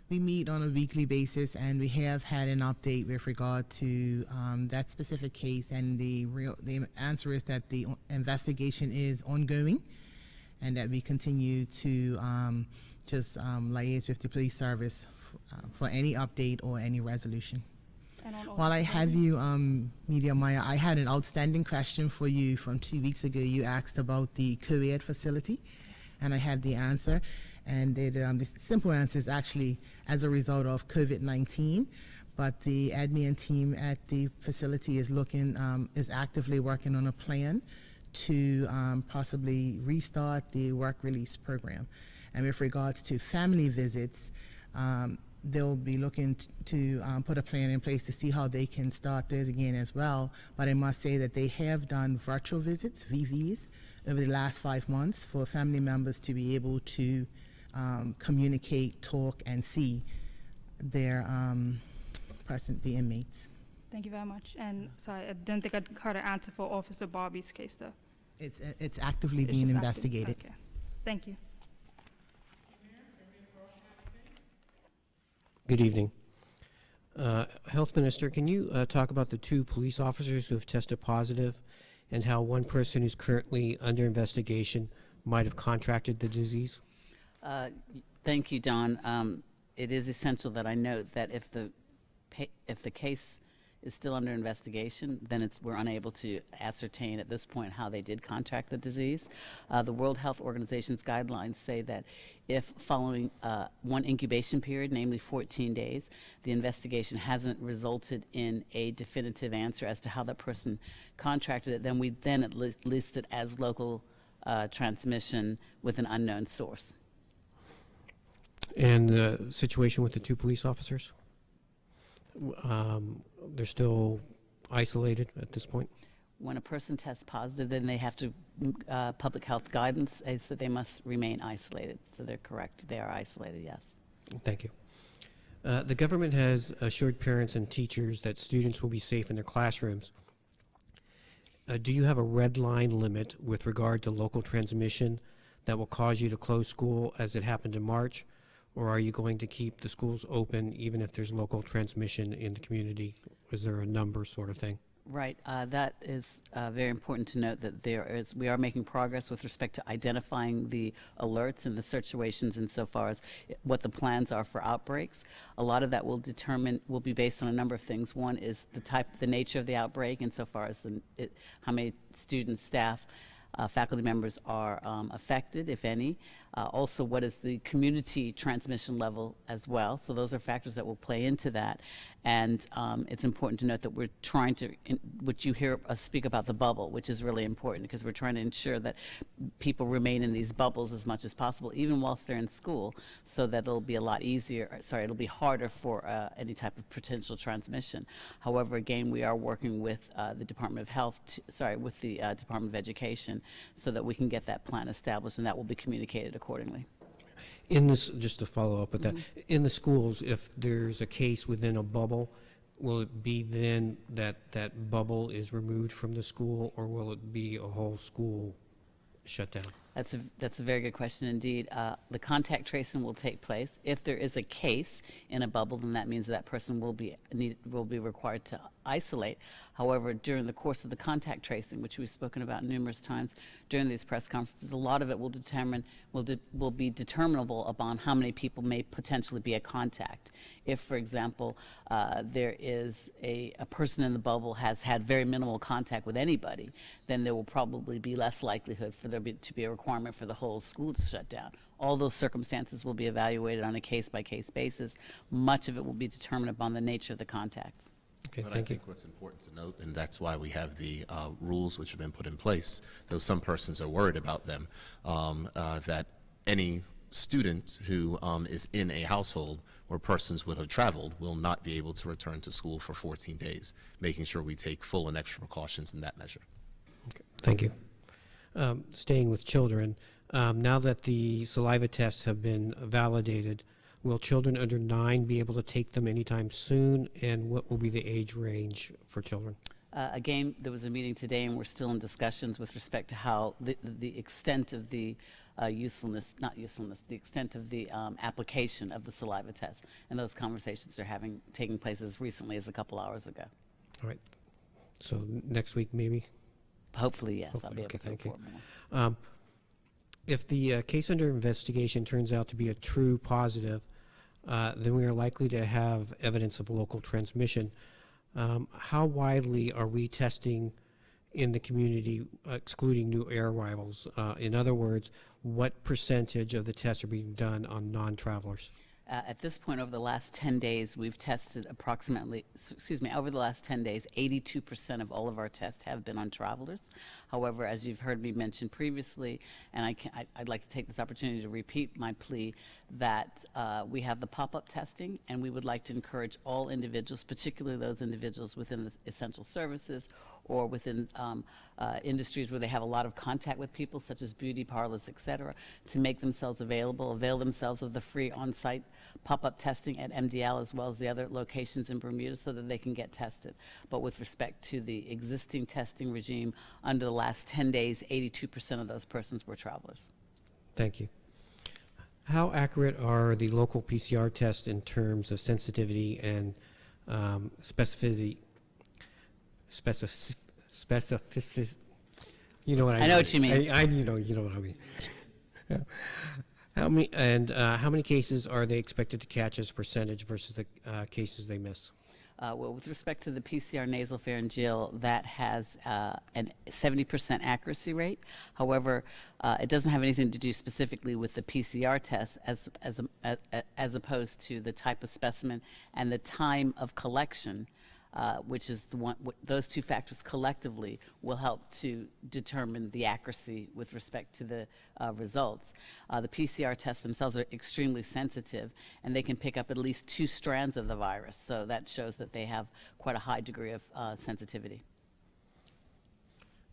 We meet on a weekly basis, and we have had an update with regard to that specific case, and the answer is that the investigation is ongoing, and that we continue to just liaise with the police service for any update or any resolution. While I have you, Media Maya, I had an outstanding question for you from 2 weeks ago. You asked about the co-ed facility, and I have the answer. And the simple answer is actually as a result of COVID-19, but the admin team at the facility is is actively working on a plan to possibly restart the work release program. And with regards to family visits, they'll be looking to put a plan in place to see how they can start theirs again as well. But I must say that they have done virtual visits, VVs, over the last 5 months for family members to be able to communicate, talk, and see their the inmates. Thank you very much. And sorry, I didn't think I'd heard an answer for Officer Barbie's case, though. It's actively being investigated. Okay. Thank you. Good evening. Health Minister, can you talk about the 2 police officers who have tested positive and how one person who's currently under investigation might have contracted the disease? Thank you, Don. It is essential that I note that if the case is still under investigation, then we're unable to ascertain at this point how they did contract the disease. The World Health Organization's guidelines say that if following one incubation period, namely 14 days, the investigation hasn't resulted in a definitive answer as to how that person contracted it, then we list it as local transmission with an unknown source. And the situation with the 2 police officers? They're still isolated at this point? When a person tests positive, then they have to, public health guidance says that they must remain isolated. So they're correct. They are isolated, yes. Thank you. The government has assured parents and teachers that students will be safe in their classrooms. Do you have a red line limit with regard to local transmission that will cause you to close school as it happened in March? Or are you going to keep the schools open even if there's local transmission in the community? Is there a number sort of thing? Right. That is very important to note that we are making progress with respect to identifying the alerts and the situations insofar as what the plans are for outbreaks. A lot of that will be based on a number of things. One is the nature of the outbreak insofar as how many students, staff, faculty members are affected, if any. Also, what is the community transmission level as well? So those are factors that will play into that. And it's important to note that we're trying to, which you hear us speak about the bubble, which is really important because we're trying to ensure that people remain in these bubbles as much as possible, even whilst they're in school, so that it'll be a lot easier, it'll be harder for any type of potential transmission. However, again, we are working with the Department of Health, with the Department of Education, so that we can get that plan established, and that will be communicated accordingly. In this, just to follow up with that, in the schools, if there's a case within a bubble, will it be then that that bubble is removed from the school, or will it be a whole school shut down? That's a very good question indeed. The contact tracing will take place. If there is a case in a bubble, then that means that person will be required to isolate. However, during the course of the contact tracing, which we've spoken about numerous times during these press conferences, a lot of it will be determinable upon how many people may potentially be a contact. If, for example, there is a person in the bubble has had very minimal contact with anybody, then there will probably be less likelihood for there to be a requirement for the whole school to shut down. All those circumstances will be evaluated on a case-by-case basis. Much of it will be determined upon the nature of the contacts. Okay, But I thank you. think what's important to note, and that's why we have the rules which have been put in place, though some persons are worried about them, that any student who is in a household where persons would have traveled will not be able to return to school for 14 days, making sure we take full and extra precautions in that measure. Okay, thank you. Staying with children, now that the saliva tests have been validated, will children under 9 be able to take them anytime soon, and what will be the age range for children? Again, there was a meeting today, and we're still in discussions with respect to how the extent of the the extent of the application of the saliva test. And those conversations are taking place as recently as a couple hours ago. All right. So next week, maybe? Hopefully, yes. Hopefully. I'll be able Okay, to thank you. report more. If the case under investigation turns out to be a true positive, then we are likely to have evidence of local transmission. How widely are we testing in the community, excluding new air arrivals? In other words, what percentage of the tests are being done on non-travelers? At this point, over the last 10 days, we've tested over the last 10 days, 82% of all of our tests have been on travelers. However, as you've heard me mention previously, and I'd like to take this opportunity to repeat my plea that we have the pop-up testing, and we would like to encourage all individuals, particularly those individuals within the essential services or within industries where they have a lot of contact with people, such as beauty parlors, et cetera, to make themselves avail themselves of the free on-site pop-up testing at MDL as well as the other locations in Bermuda so that they can get tested. But with respect to the existing testing regime, under the last 10 days, 82% of those persons were travelers. Thank you. How accurate are the local PCR tests in terms of sensitivity and specificity? Specificity. You know what I mean. I know what you mean. You know what I mean. Yeah. How many cases are they expected to catch as a percentage versus the cases they miss? Well, with respect to the PCR nasopharyngeal, that has a 70% accuracy rate. However, it doesn't have anything to do specifically with the PCR test as opposed to the type of specimen and the time of collection, which is the one. Those two factors collectively will help to determine the accuracy with respect to the results. The PCR tests themselves are extremely sensitive, and they can pick up at least 2 strands of the virus. So that shows that they have quite a high degree of sensitivity.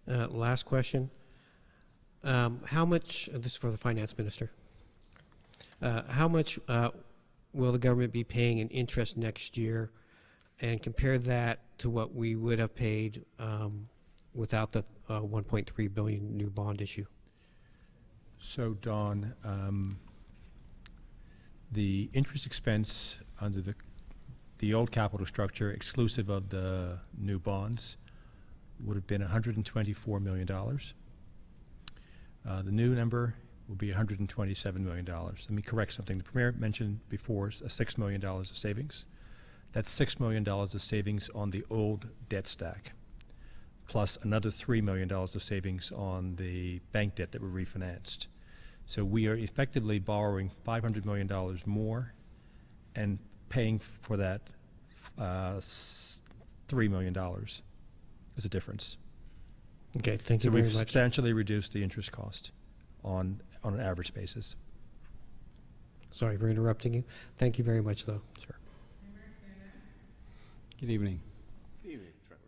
Last question. How much? This is for the finance minister. How much will the government be paying in interest next year? And compare that to what we would have paid without the $1.3 billion new bond issue. So, Don, the interest expense under the old capital structure, exclusive of the new bonds, would have been $124 million. The new number will be $127 million. Let me correct something. The Premier mentioned before $6 million of savings. That's $6 million of savings on the old debt stack, plus another $3 million of savings on the bank debt that we refinanced. So we are effectively borrowing $500 million more and paying for that $3 million as a difference. Okay, thank you So very we've much. substantially reduced the interest cost on an average basis. Sorry for interrupting you. Thank you very much, though. Sure. Good evening. Good evening, Trevor.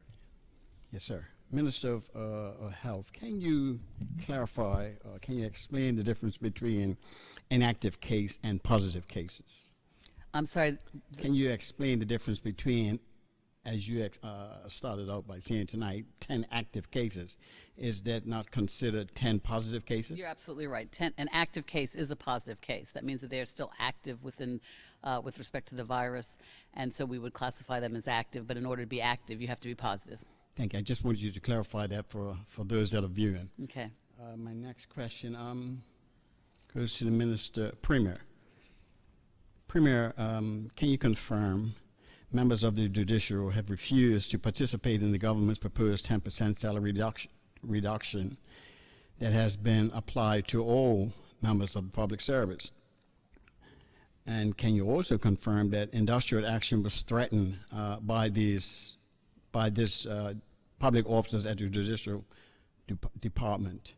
Yes, sir. Minister of Health, can you clarify, can you explain the difference between inactive case and positive cases? I'm sorry. Can you explain the difference between as you started out by saying tonight, 10 active cases. Is that not considered 10 positive cases? You're absolutely right. An active case is a positive case. That means that they are still active within, with respect to the virus, and so we would classify them as active. But in order to be active, you have to be positive. Thank you. I just wanted you to clarify that for those that are viewing. Okay. My next question goes to the Premier. Premier, can you confirm members of the judiciary have refused to participate in the government's proposed 10% salary reduction that has been applied to all members of the public service? And can you also confirm that industrial action was threatened by this public officers at the judicial department?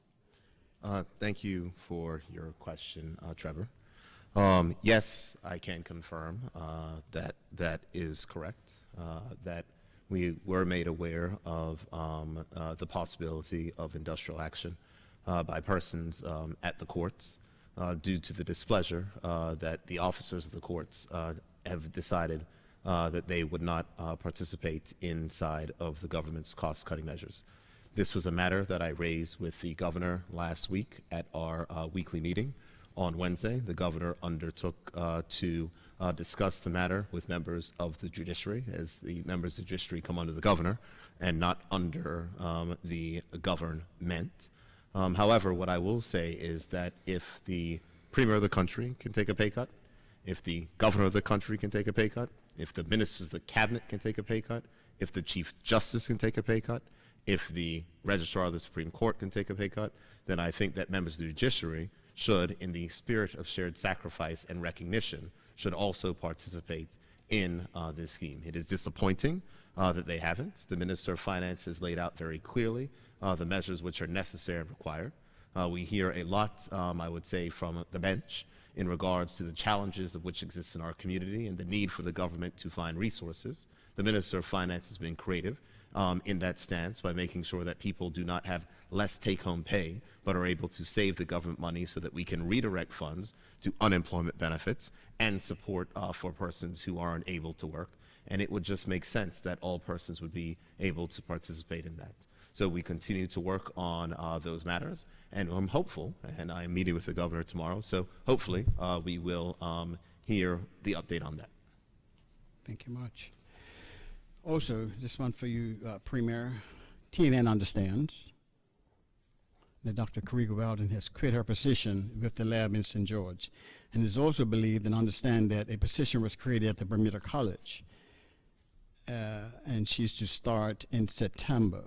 Thank you for your question, Trevor. Yes, I can confirm that that is correct, that we were made aware of the possibility of industrial action by persons at the courts due to the displeasure that the officers of the courts have decided that they would not participate inside of the government's cost-cutting measures. This was a matter that I raised with the governor last week at our weekly meeting. On Wednesday, the governor undertook to discuss the matter with members of the judiciary, as the members of the judiciary come under the governor and not under the government. However, what I will say is that if the premier of the country can take a pay cut, if the governor of the country can take a pay cut, if the ministers of the cabinet can take a pay cut, if the chief justice can take a pay cut, if the registrar of the Supreme Court can take a pay cut, then I think that members of the judiciary should, in the spirit of shared sacrifice and recognition, should also participate in this scheme. It is disappointing that they haven't. The Minister of Finance has laid out very clearly the measures which are necessary and required. We hear a lot, I would say, from the bench in regards to the challenges of which exist in our community and the need for the government to find resources. The Minister of Finance has been creative in that stance by making sure that people do not have less take-home pay, but are able to save the government money so that we can redirect funds to unemployment benefits and support for persons who aren't able to work. And it would just make sense that all persons would be able to participate in that. So we continue to work on those matters, and I'm hopeful, and I'm meeting with the governor tomorrow, so hopefully we will hear the update on that. Thank you much. Also, this one for you, Premier. TNN understands that Dr. Karika Weldon has quit her position with the lab in St. George, and is also believed and understand that a position was created at the Bermuda College, and she's to start in September.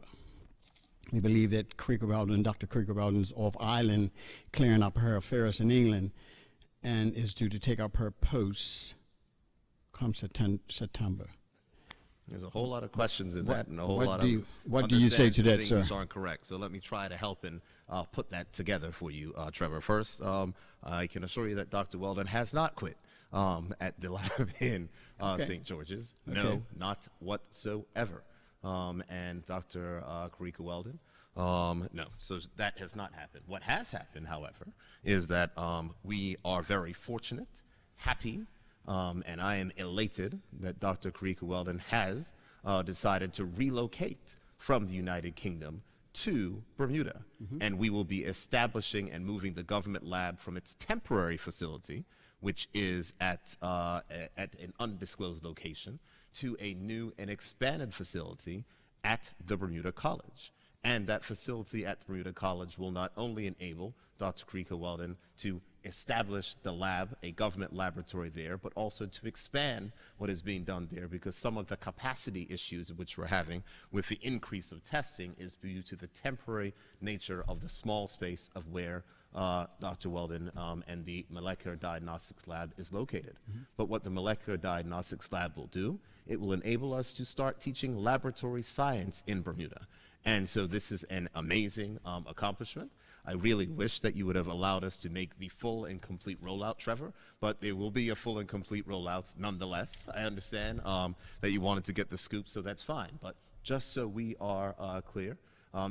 We believe that Dr. Karika Weldon is off island clearing up her affairs in England and is due to take up her post come September. There's a whole lot of questions in that, and a whole lot of what do you say to that, sir? Things aren't correct. So let me try to help and put that together for you, Trevor. First, I can assure you that Dr. Weldon has not quit at the lab in St. George's. No, not whatsoever. And Dr. Karika Weldon, no. So that has not happened. What has happened, however, is that we are very fortunate, happy, and I am elated that Dr. Karika Weldon has decided to relocate from the United Kingdom to Bermuda. And we will be establishing and moving the government lab from its temporary facility, which is at an undisclosed location, to a new and expanded facility at the Bermuda College. And that facility at the Bermuda College will not only enable Dr. Karika Weldon to establish the lab, a government laboratory there, but also to expand what is being done there, because some of the capacity issues which we're having with the increase of testing is due to the temporary nature of the small space of where Dr. Weldon and the molecular diagnostics lab is located. But what the molecular diagnostics lab will do, it will enable us to start teaching laboratory science in Bermuda. And so this is an amazing accomplishment. I really wish that you would have allowed us to make the full and complete rollout, Trevor, but there will be a full and complete rollout nonetheless. I understand that you wanted to get the scoop, so that's fine. But just so we are clear,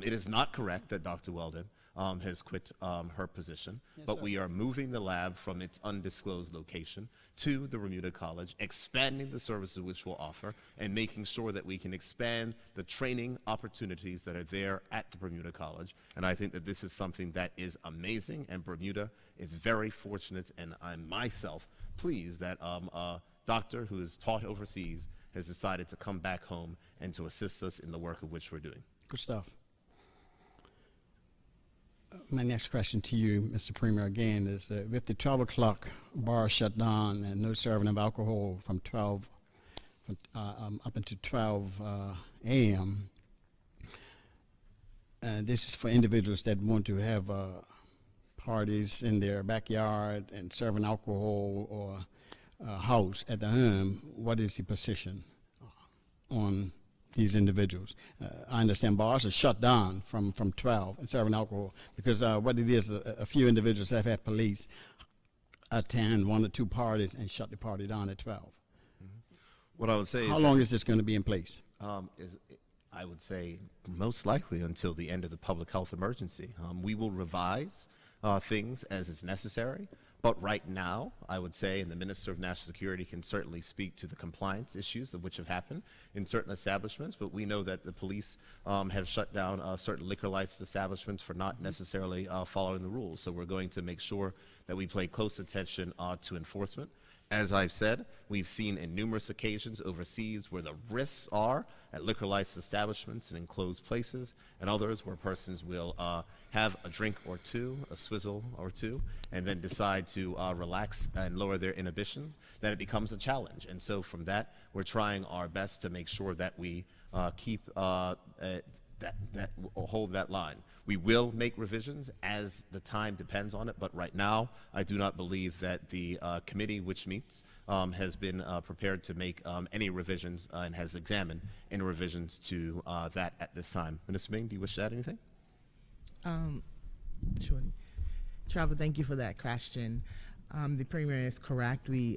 it is not correct that Dr. Weldon has quit her position, Yes, but sir. we are moving the lab from its undisclosed location to the Bermuda College, expanding the services which we'll offer, and making sure that we can expand the training opportunities that are there at the Bermuda College. And I think that this is something that is amazing, and Bermuda is very fortunate, and I'm myself pleased that a doctor who has taught overseas has decided to come back home and to assist us in the work of which we're doing. Good stuff. My next question to you, Mr. Premier, again, is with the 12 o'clock bar shut down and no serving of alcohol from 12 up until 12 a.m., this is for individuals that want to have parties in their backyard and serving alcohol or house at the home. What is the position on these individuals? I understand bars are shut down from 12 and serving alcohol because what it is, a few individuals have had police attend 1 or 2 parties and shut the party down at 12. What I would say How is long is this going to be in place? I would say most likely until the end of the public health emergency. We will revise things as is necessary, but right now, I would say, and the Minister of National Security can certainly speak to the compliance issues of which have happened in certain establishments, but we know that the police have shut down certain liquor license establishments for not necessarily following the rules. So we're going to make sure that we pay close attention to enforcement. As I've said, we've seen in numerous occasions overseas where the risks are at liquor license establishments and enclosed places, and others where persons will have a drink or two, a swizzle or two, and then decide to relax and lower their inhibitions, then it becomes a challenge. And so from that, we're trying our best to make sure that we keep hold that line. We will make revisions as the time depends on it, but right now I do not believe that the committee which meets has been prepared to make any revisions and has examined any revisions to that at this time. Minister Ming, do you wish to add anything? Sure. Trevor, thank you for that question. The Premier is correct. We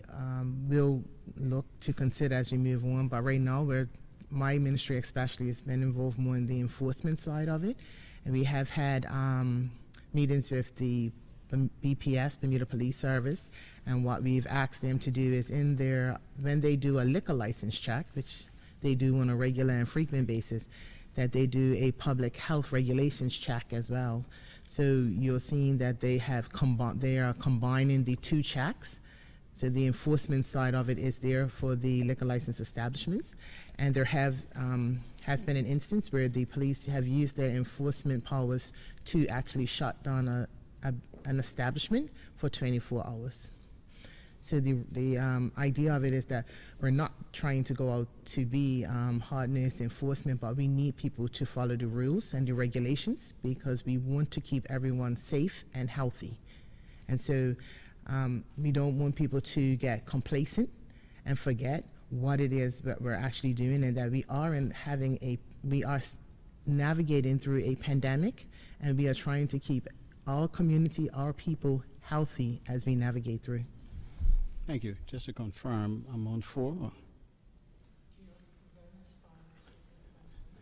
will look to consider as we move on, but right now my ministry especially has been involved more in the enforcement side of it. And we have had meetings with the BPS, Bermuda Police Service, and what we've asked them to do is when they do a liquor license check, which they do on a regular and frequent basis, that they do a public health regulations check as well. So you're seeing that they are combining the 2 checks. So the enforcement side of it is there for the liquor license establishments, and there has been an instance where the police have used their enforcement powers to actually shut down an establishment for 24 hours. So the idea of it is that we're not trying to go out to be hard-nosed enforcement, but we need people to follow the rules and the regulations because we want to keep everyone safe and healthy. And so we don't want people to get complacent and forget what it is that we're actually doing, and that we are navigating through a pandemic, and we are trying to keep our community, our people healthy as we navigate through. Thank you. Just to confirm, I'm on 4.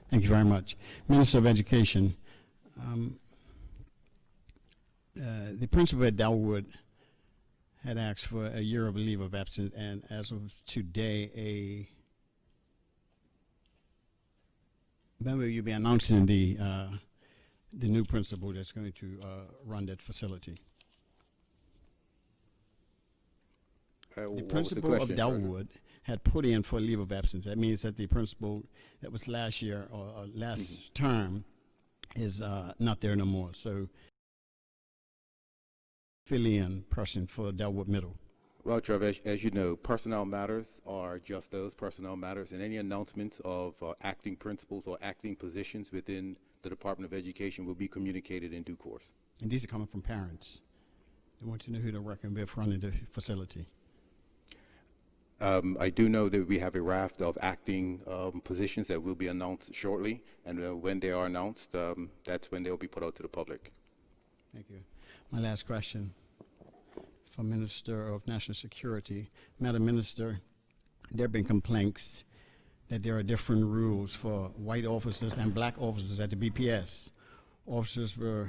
Thank you very much. Minister of Education, the principal at Delwood had asked for a year of leave of absence, and as of today, when will you be announcing the new principal that's going to run that facility? The principal of Delwood had put in for a leave of absence. That means that the principal that was last year or last term is not there no more. So fill-in person for Delwood Middle. Well, Trevor, as you know, personnel matters are just those, personnel matters, and any announcements of acting principals or acting positions within the Department of Education will be communicated in due course. And these are coming from parents. They want to know who they're working with running the facility. I do know that we have a raft of acting positions that will be announced shortly, and when they are announced, that's when they'll be put out to the public. Thank you. My last question for Minister of National Security. Madam Minister, there have been complaints that there are different rules for white officers and black officers at the BPS. Officers were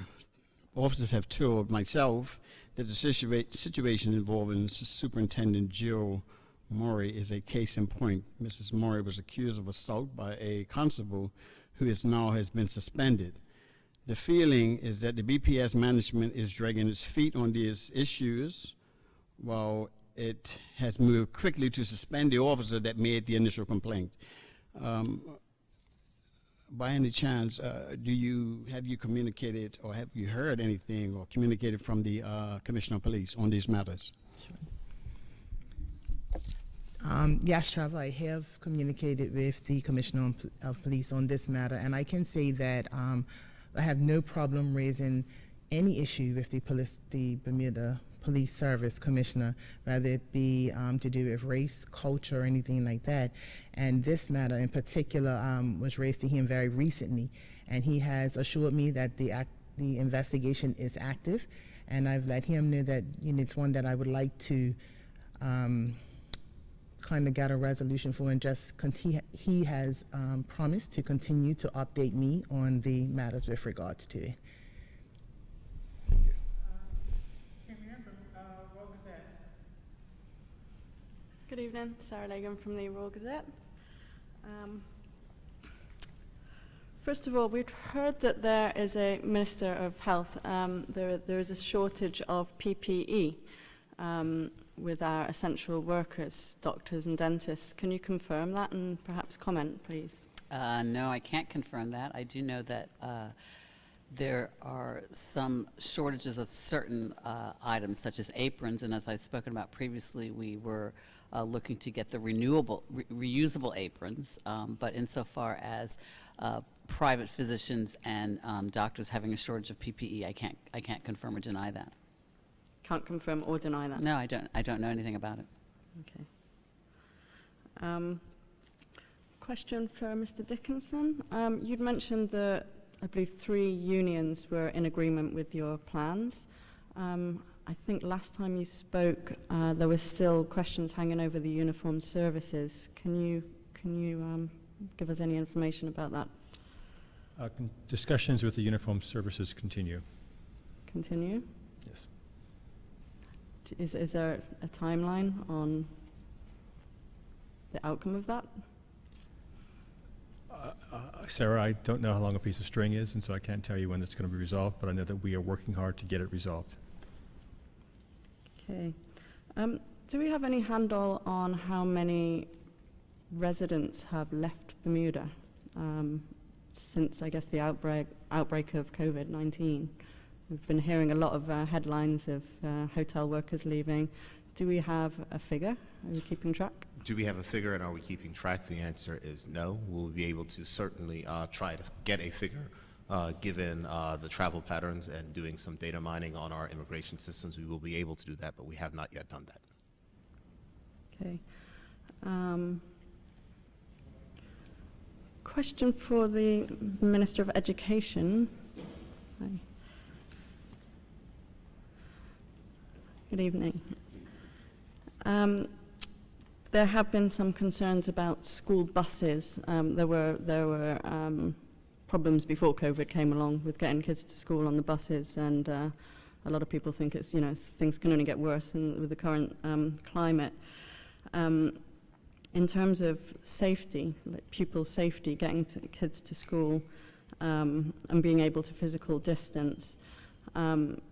officers have told myself that the situation involving Superintendent Jill Murray is a case in point. Mrs. Murray was accused of assault by a constable who has been suspended. The feeling is that the BPS management is dragging its feet on these issues while it has moved quickly to suspend the officer that made the initial complaint. By any chance, have you communicated or have you heard anything or communicated from the Commissioner of Police on these matters? Yes, Trevor, I have communicated with the Commissioner of Police on this matter, and I can say that I have no problem raising any issue with the Bermuda Police Service Commissioner, whether it be to do with race, culture, or anything like that. And this matter in particular was raised to him very recently, and he has assured me that the investigation is active, and I've let him know that it's one that I would like to kind of get a resolution for, and he has promised to continue to update me on the matters with regards to it. Good evening, Sarah Lagan from the Royal Gazette. First of all, we've heard that there is a Minister of Health. There is a shortage of PPE with our essential workers, doctors and dentists. Can you confirm that and perhaps comment, please? No, I can't confirm that. I do know that there are some shortages of certain items, such as aprons, and as I've spoken about previously, we were looking to get the reusable aprons, but insofar as private physicians and doctors having a shortage of PPE, I can't confirm or deny that. Can't confirm or deny that? No, I don't know anything about it. Okay. Question for Mr. Dickinson. You'd mentioned that I believe 3 unions were in agreement with your plans. I think last time you spoke, there were still questions hanging over the uniformed services. Can you give us any information about that? Discussions with the uniformed services continue. Continue? Yes. Is there a timeline on the outcome of that? Sarah, I don't know how long a piece of string is, and so I can't tell you when it's going to be resolved, but I know that we are working hard to get it resolved. Okay. Do we have any handle on how many residents have left Bermuda since, I guess, the outbreak of COVID-19? We've been hearing a lot of headlines of hotel workers leaving. Do we have a figure? Are we keeping track? Do we have a figure and are we keeping track? The answer is no. We'll be able to certainly try to get a figure given the travel patterns and doing some data mining on our immigration systems. We will be able to do that, but we have not yet done that. Okay. Question for the Minister of Education. Hi. Good evening. There have been some concerns about school buses. There were problems before COVID came along with getting kids to school on the buses, and a lot of people think it's, things can only get worse with the current climate. In terms of safety, like pupil safety, getting kids to school and being able to physical distance,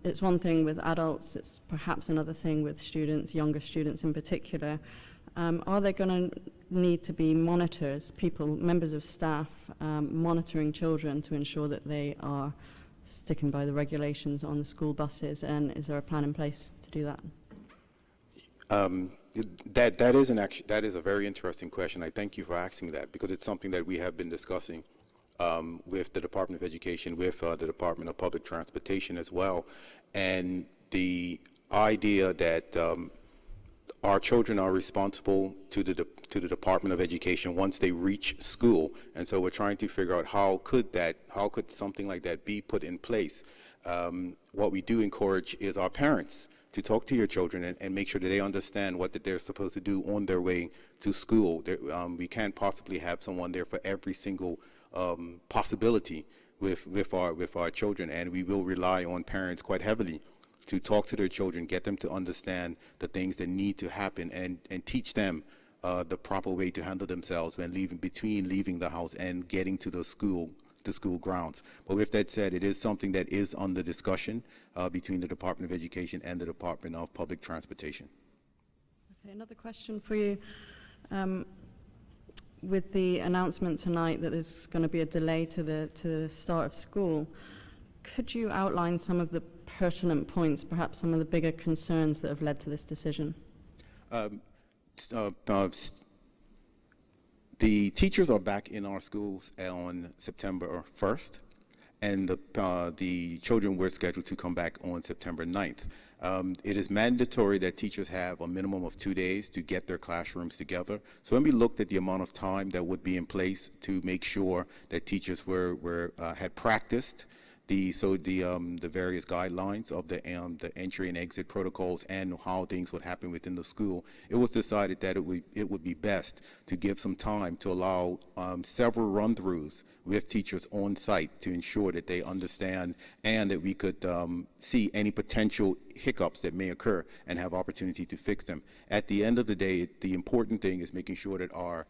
it's one thing with adults, it's perhaps another thing with students, younger students in particular. Are there going to need to be monitors, members of staff, monitoring children to ensure that they are sticking by the regulations on the school buses, and is there a plan in place to do that? That is a very interesting question. I thank you for asking that, because it's something that we have been discussing with the Department of Education, with the Department of Public Transportation as well, and the idea that our children are responsible to the Department of Education once they reach school, and so we're trying to figure out how could something like that be put in place. What we do encourage is our parents to talk to your children and make sure that they understand what that they're supposed to do on their way to school. We can't possibly have someone there for every single possibility, with our children, and we will rely on parents quite heavily to talk to their children, get them to understand the things that need to happen, and teach them the proper way to handle themselves when leaving the house and getting to the school grounds. But with that said, it is something that is under discussion between the Department of Education and the Department of Public Transportation. Okay, another question for you. With the announcement tonight that there's going to be a delay to the start of school, could you outline some of the pertinent points, perhaps some of the bigger concerns that have led to this decision? The teachers are back in our schools on September 1st, and the children were scheduled to come back on September 9th. It is mandatory that teachers have a minimum of 2 days to get their classrooms together. So when we looked at the amount of time that would be in place to make sure that teachers had practiced the various guidelines of the entry and exit protocols and how things would happen within the school, it was decided that it would be best to give some time to allow several run-throughs with teachers on site to ensure that they understand and that we could see any potential hiccups that may occur and have opportunity to fix them. At the end of the day, the important thing is making sure that our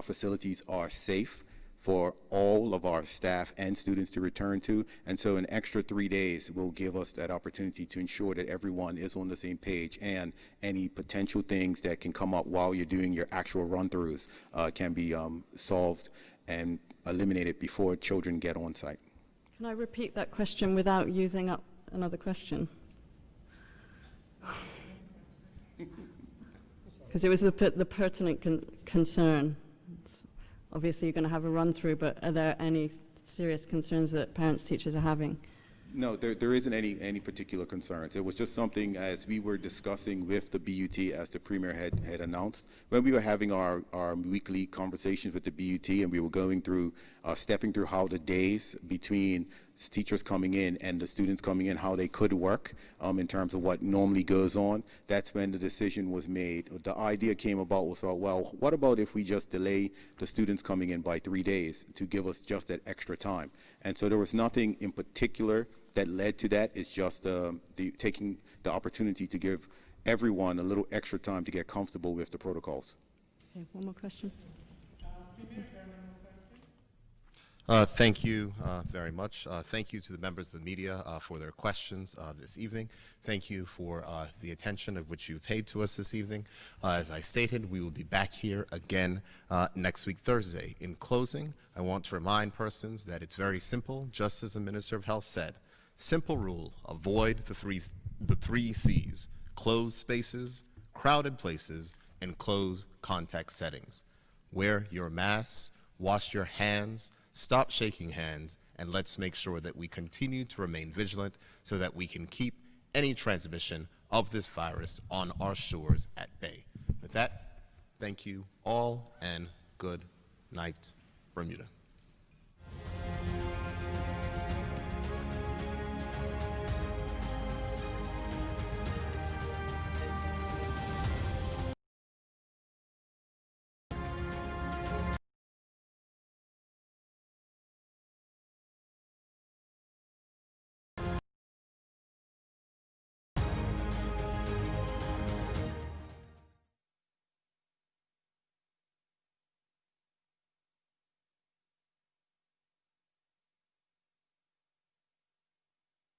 facilities are safe for all of our staff and students to return to, and so an extra 3 days will give us that opportunity to ensure that everyone is on the same page, and any potential things that can come up while you're doing your actual run-throughs can be solved and eliminated before children get on site. Can I repeat that question without using up another question? Because it was the pertinent concern. Obviously, you're going to have a run-through, but are there any serious concerns that parents, teachers are having? No, there isn't any particular concerns. It was just something, as we were discussing with the BUT, as the Premier had announced, when we were having our weekly conversations with the BUT, and we were going through, stepping through how the days between teachers coming in and the students coming in, how they could work in terms of what normally goes on. That's when the decision was made. The idea came about was, well, what about if we just delay the students coming in by 3 days to give us just that extra time? And so there was nothing in particular that led to that. It's just taking the opportunity to give everyone a little extra time to get comfortable with the protocols. Okay, one more question. Thank you very much. Thank you to the members of the media for their questions this evening. Thank you for the attention of which you've paid to us this evening. As I stated, we will be back here again next week, Thursday. In closing, I want to remind persons that it's very simple, just as the Minister of Health said. Simple rule, avoid the three C's: closed spaces, crowded places, and close contact settings. Wear your masks, wash your hands, stop shaking hands, and let's make sure that we continue to remain vigilant so that we can keep any transmission of this virus on our shores at bay. With that, thank you all, and good night, Bermuda.